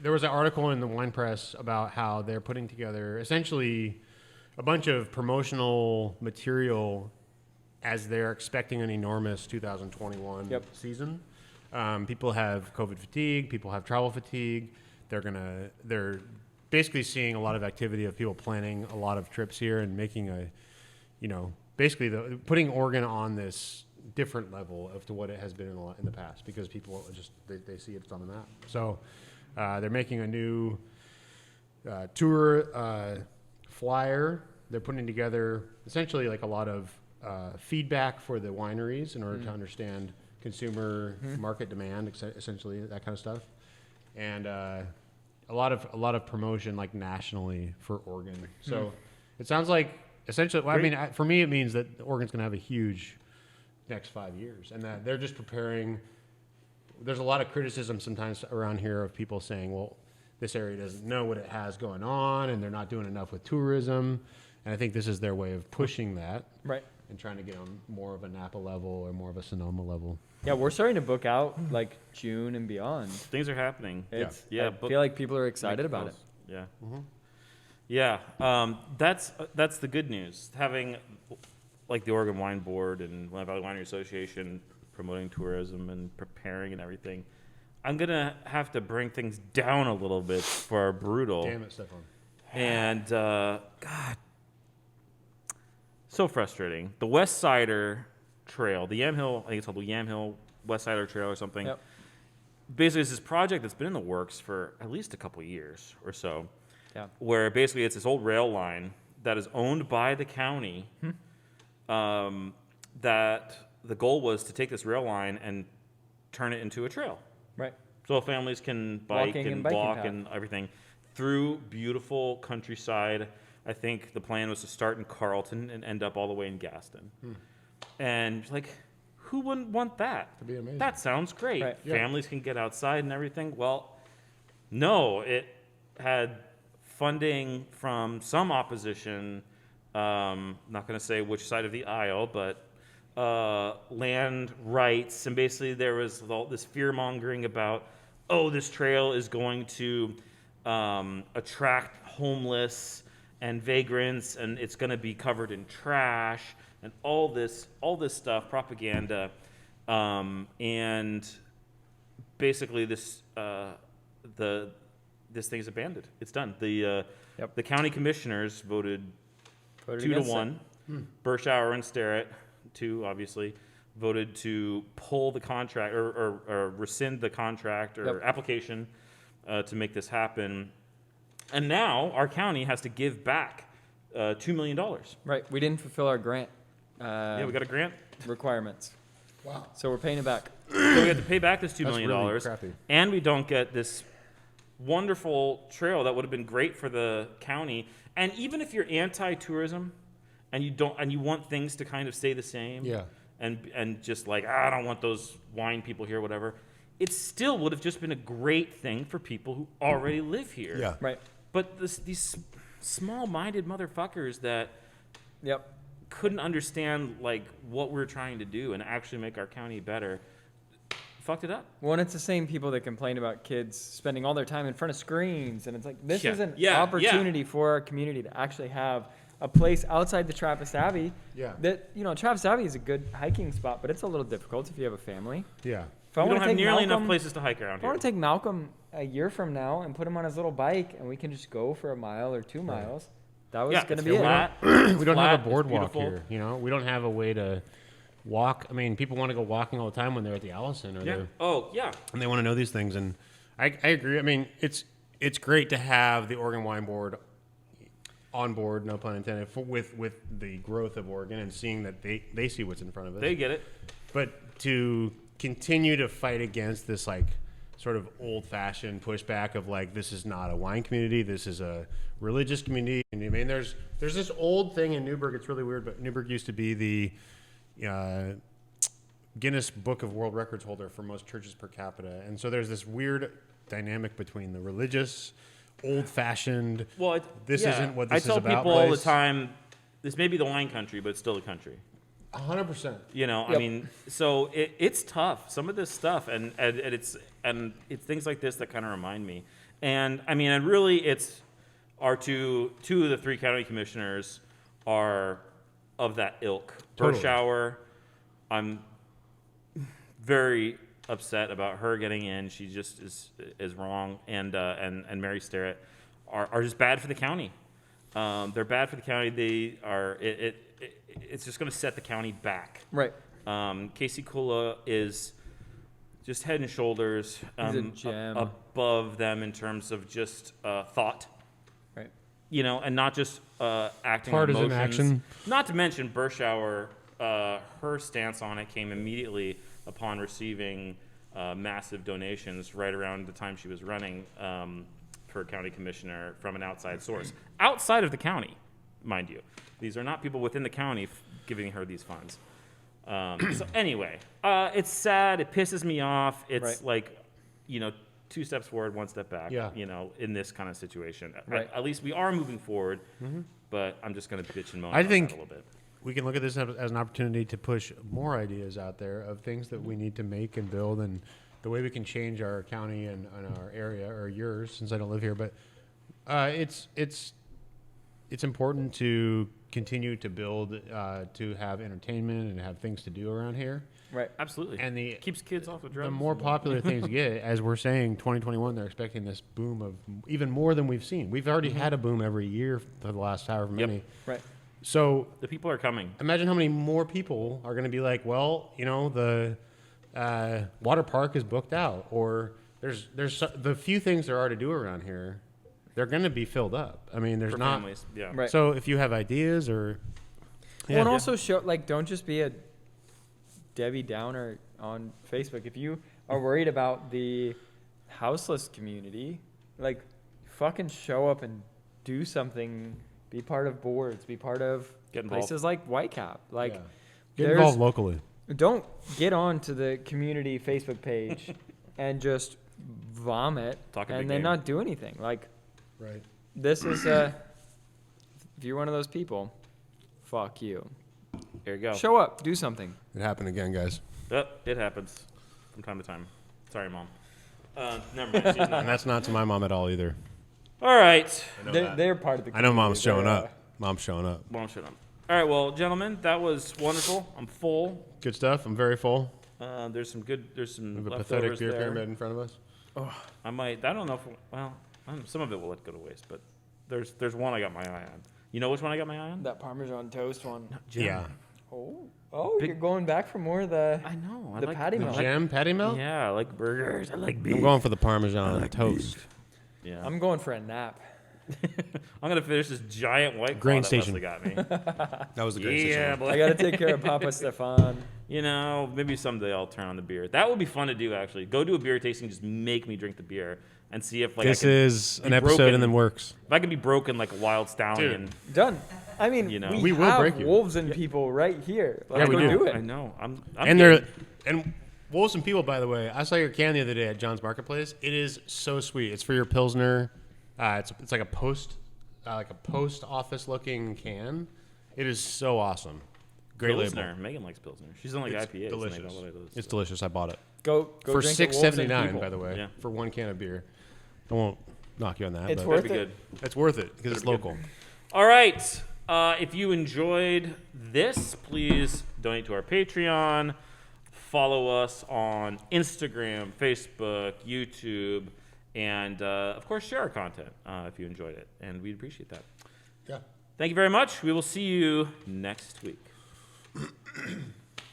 Speaker 2: there was an article in the Wine Press about how they're putting together essentially a bunch of promotional material as they're expecting an enormous 2021 season. People have COVID fatigue. People have travel fatigue. They're basically seeing a lot of activity of people planning a lot of trips here and making basically putting Oregon on this different level of to what it has been in the past, because people just they see it's on the map. So they're making a new tour flyer. They're putting together essentially like a lot of feedback for the wineries in order to understand consumer market demand, essentially that kind of stuff, and a lot of promotion like nationally for Oregon. So it sounds like essentially, well, I mean, for me, it means that Oregon's going to have a huge next 5 years, and that they're just preparing. There's a lot of criticism sometimes around here of people saying, well, this area doesn't know what it has going on, and they're not doing enough with tourism. And I think this is their way of pushing that.
Speaker 3: Right.
Speaker 2: And trying to get on more of a Napa level or more of a Sonoma level.
Speaker 3: Yeah, we're starting to book out like June and beyond.
Speaker 1: Things are happening.
Speaker 3: It's,
Speaker 1: Yeah,
Speaker 3: I feel like people are excited about it.
Speaker 1: Yeah. Yeah. That's the good news. Having like the Oregon Wine Board and Willamette Valley Winery Association promoting tourism and preparing and everything. I'm gonna have to bring things down a little bit for our brutal.
Speaker 2: Damn it, Stefan.
Speaker 1: And God, so frustrating. The Westsider Trail, the Yamhill, I think it's called the Yamhill Westsider Trail or something.
Speaker 3: Yep.
Speaker 1: Basically, it's this project that's been in the works for at least a couple of years or so.
Speaker 3: Yeah.
Speaker 1: Where basically it's this old rail line that is owned by the county. That the goal was to take this rail line and turn it into a trail.
Speaker 3: Right.
Speaker 1: So families can bike
Speaker 3: Walking
Speaker 1: and
Speaker 3: and biking
Speaker 1: walk
Speaker 3: path.
Speaker 1: and everything through beautiful countryside. I think the plan was to start in Carlton and end up all the way in Gaston. And like, who wouldn't want that?
Speaker 2: That'd be amazing.
Speaker 1: That sounds great.
Speaker 3: Right.
Speaker 2: Yeah.
Speaker 1: Families can get outside and everything. Well, no, it had funding from some opposition. Not going to say which side of the aisle, but land rights, and basically there was all this fear mongering about, oh, this trail is going to attract homeless and vagrants, and it's going to be covered in trash, and all this stuff, propaganda, and basically this thing's abandoned. It's done. The county commissioners voted 2-1. Bershauer and Sterrett, 2 obviously, voted to pull the contract or rescind the contract or application to make this happen. And now our county has to give back $2 million.
Speaker 3: Right. We didn't fulfill our grant
Speaker 1: Yeah, we got a grant.
Speaker 3: requirements.
Speaker 2: Wow.
Speaker 3: So we're paying it back.
Speaker 1: So we have to pay back this $2
Speaker 2: That's
Speaker 1: million,
Speaker 2: really crappy.
Speaker 1: and we don't get this wonderful trail that would have been great for the county. And even if you're anti-tourism and you want things to kind of stay the same, and just like, I don't want those wine people here, whatever, it still would have just been a great thing for people who already live here.
Speaker 2: Yeah.
Speaker 3: Right.
Speaker 1: But these small-minded motherfuckers that couldn't understand like what we're trying to do and actually make our county better fucked it up.
Speaker 3: Well, and it's the same people that complain about kids spending all their time in front of screens, and it's like this is an
Speaker 1: Yeah.
Speaker 3: opportunity for our community to actually have a place outside the Trappist Abbey.
Speaker 2: Yeah.
Speaker 3: That Trappist Abbey is a good hiking spot, but it's a little difficult if you have a family.
Speaker 2: Yeah.
Speaker 3: If I
Speaker 1: We
Speaker 3: want
Speaker 1: don't
Speaker 3: to
Speaker 1: have
Speaker 3: take
Speaker 1: nearly
Speaker 3: Malcolm,
Speaker 1: enough places to hike around
Speaker 3: if I
Speaker 1: here.
Speaker 3: want to take Malcolm a year from now and put him on his little bike, and we can just go for a mile or 2 miles, that was going to be it.
Speaker 1: flat.
Speaker 2: We don't
Speaker 1: flat,
Speaker 2: have a
Speaker 1: it's
Speaker 2: boardwalk
Speaker 1: beautiful.
Speaker 2: here. We don't have a way to walk. I mean, people want to go walking all the time when they're at the Allison
Speaker 1: Yeah.
Speaker 2: they're
Speaker 1: Oh, yeah.
Speaker 2: and they want to know these things. And I agree. I mean, it's great to have the Oregon Wine Board on board, no pun intended, with the growth of Oregon and seeing that they see what's in front of us.
Speaker 1: They get it.
Speaker 2: But to continue to fight against this like sort of old-fashioned pushback of like, this is not a wine community, this is a religious community. And I mean, there's this old thing in Newburgh. It's really weird, but Newburgh used to be the Guinness Book of World Records holder for most churches per capita. And so there's this weird dynamic between the religious, old-fashioned,
Speaker 1: Well,
Speaker 2: this isn't what this is
Speaker 1: I tell
Speaker 2: about
Speaker 1: people all the
Speaker 2: place.
Speaker 1: time, this may be the wine country, but it's still the country.
Speaker 2: 100%.
Speaker 1: I
Speaker 3: Yep.
Speaker 1: mean, so it's tough. Some of this stuff, and it's things like this that kind of remind me. And I mean, and really, it's our two of the 3 county commissioners are of that ilk.
Speaker 2: Totally.
Speaker 1: Bershauer, I'm very upset about her getting in. She just is wrong, and Mary Starrett are just bad for the county. They're bad for the county. They are it's just going to set the county back.
Speaker 3: Right.
Speaker 1: Casey Kula is just head and shoulders
Speaker 3: He's a gem.
Speaker 1: above them in terms of just thought.
Speaker 3: Right.
Speaker 1: And not just acting
Speaker 2: Partisan
Speaker 1: on emotions.
Speaker 2: action.
Speaker 1: Not to mention Bershauer, her stance on it came immediately upon receiving massive donations right around the time she was running for county commissioner from an outside source. Outside of the county, mind you. These are not people within the county giving her these funds. So anyway, it's sad. It pisses me off. It's
Speaker 3: Right.
Speaker 1: like, 2 steps forward, 1 step back,
Speaker 2: Yeah.
Speaker 1: in this kind of situation.
Speaker 3: Right.
Speaker 1: At least we are moving forward, but I'm just going to bitch and moan
Speaker 2: I
Speaker 1: about
Speaker 2: think
Speaker 1: that a little bit.
Speaker 2: we can look at this as an opportunity to push more ideas out there of things that we need to make and build and the way we can change our county and our area, or yours, since I don't live here. But it's important to continue to build, to have entertainment and have things to do around here.
Speaker 3: Right.
Speaker 1: Absolutely.
Speaker 2: And the
Speaker 1: Keeps kids off of drugs.
Speaker 2: the more popular things get, as we're saying, 2021, they're expecting this boom of even more than we've seen. We've already had a boom every year for the last however many.
Speaker 3: Right.
Speaker 2: So
Speaker 1: The people are coming.
Speaker 2: imagine how many more people are going to be like, well, the water park is booked out, or there's the few things there are to do around here, they're going to be filled up. I mean, there's
Speaker 1: For
Speaker 2: not.
Speaker 1: families. Yeah.
Speaker 3: Right.
Speaker 2: So if you have ideas or
Speaker 3: Well, and also show don't just be a Debbie Downer on Facebook. If you are worried about the houseless community, fucking show up and do something. Be part of boards. Be part of
Speaker 1: Get involved.
Speaker 3: places like YCAP.
Speaker 2: get
Speaker 3: there's-
Speaker 2: involved locally.
Speaker 3: Don't get on to the community Facebook page and just vomit
Speaker 1: Talk a big
Speaker 3: and then
Speaker 1: game.
Speaker 3: not do anything.
Speaker 2: Right.
Speaker 3: This is if you're one of those people, fuck you.
Speaker 1: There you go.
Speaker 3: Show up, do something.
Speaker 2: It happened again, guys.
Speaker 1: Yep, it happens from time to time. Sorry, Mom. Never mind. She's
Speaker 2: And
Speaker 1: not.
Speaker 2: that's not to my mom at all either.
Speaker 1: All right.
Speaker 3: They're part of the
Speaker 2: I know mom's
Speaker 3: community.
Speaker 2: showing
Speaker 3: They're,
Speaker 2: up. Mom's showing up.
Speaker 1: Well, shut up. All right, well, gentlemen, that was wonderful. I'm full.
Speaker 2: Good stuff. I'm very full.
Speaker 1: There's some
Speaker 2: We
Speaker 1: some
Speaker 2: have a pathetic
Speaker 1: leftovers
Speaker 2: beer
Speaker 1: there.
Speaker 2: pyramid in front of us.
Speaker 1: I don't know if, some of it will let go to waste, but there's one I got my eye on. You know which one I got my eye on?
Speaker 3: That Parmesan toast one.
Speaker 2: Yeah.
Speaker 3: Oh,
Speaker 1: Big-
Speaker 3: you're going back for more of the
Speaker 1: I know. I
Speaker 3: the
Speaker 1: like
Speaker 3: patty
Speaker 2: The
Speaker 3: melt.
Speaker 2: gem patty melt?
Speaker 1: Yeah, I like burgers. I like beef.
Speaker 2: I'm going for the Parmesan toast.
Speaker 1: Yeah.
Speaker 3: I'm going for a nap.
Speaker 1: I'm gonna finish this giant white
Speaker 2: Grain
Speaker 1: claw that
Speaker 2: station.
Speaker 1: Leslie got me.
Speaker 2: That was the greatest.
Speaker 1: Yeah, boy.
Speaker 3: I got to take care of Papa Stefan.
Speaker 1: Maybe someday I'll turn on the beer. That would be fun to do, actually. Go do a beer tasting, just make me drink the beer. and see if like
Speaker 5: This
Speaker 1: I can
Speaker 5: is
Speaker 1: be
Speaker 5: an episode
Speaker 1: broken.
Speaker 5: in the works.
Speaker 1: If I can be broken like a wild stallion.
Speaker 3: Done. I mean,
Speaker 1: You know.
Speaker 3: we
Speaker 2: We will
Speaker 3: have
Speaker 2: break you.
Speaker 3: wolves and people right here. Let's
Speaker 2: we
Speaker 3: go
Speaker 2: do.
Speaker 3: do it.
Speaker 1: I know. I'm
Speaker 5: And
Speaker 1: getting-
Speaker 2: Wolves and People, by the way, I saw your can the other day at John's Marketplace. It is so sweet. It's for your Pilsner. It's like a post office looking can. It is so awesome. Great
Speaker 1: Pilsner.
Speaker 2: label.
Speaker 1: Megan likes Pilsner. She's on like
Speaker 2: It's
Speaker 1: IPAs.
Speaker 2: delicious.
Speaker 1: And I know what it is.
Speaker 2: It's delicious. I bought it
Speaker 3: Go
Speaker 2: for
Speaker 3: drink at Wolves and
Speaker 2: $6.79.
Speaker 3: People.
Speaker 2: By the way,
Speaker 1: Yeah.
Speaker 2: for one can of beer. I won't knock you on that.
Speaker 3: It's
Speaker 2: but
Speaker 3: worth
Speaker 1: That'd be
Speaker 3: it.
Speaker 1: good.
Speaker 2: It's worth it because it's
Speaker 1: That'd be
Speaker 2: local.
Speaker 1: All right. If you enjoyed this, please donate to our Patreon. Follow us on Instagram, Facebook, YouTube, and of course, share our content if you enjoyed it. And we'd appreciate that.
Speaker 2: Yeah.
Speaker 1: Thank you very much. We will see you next week.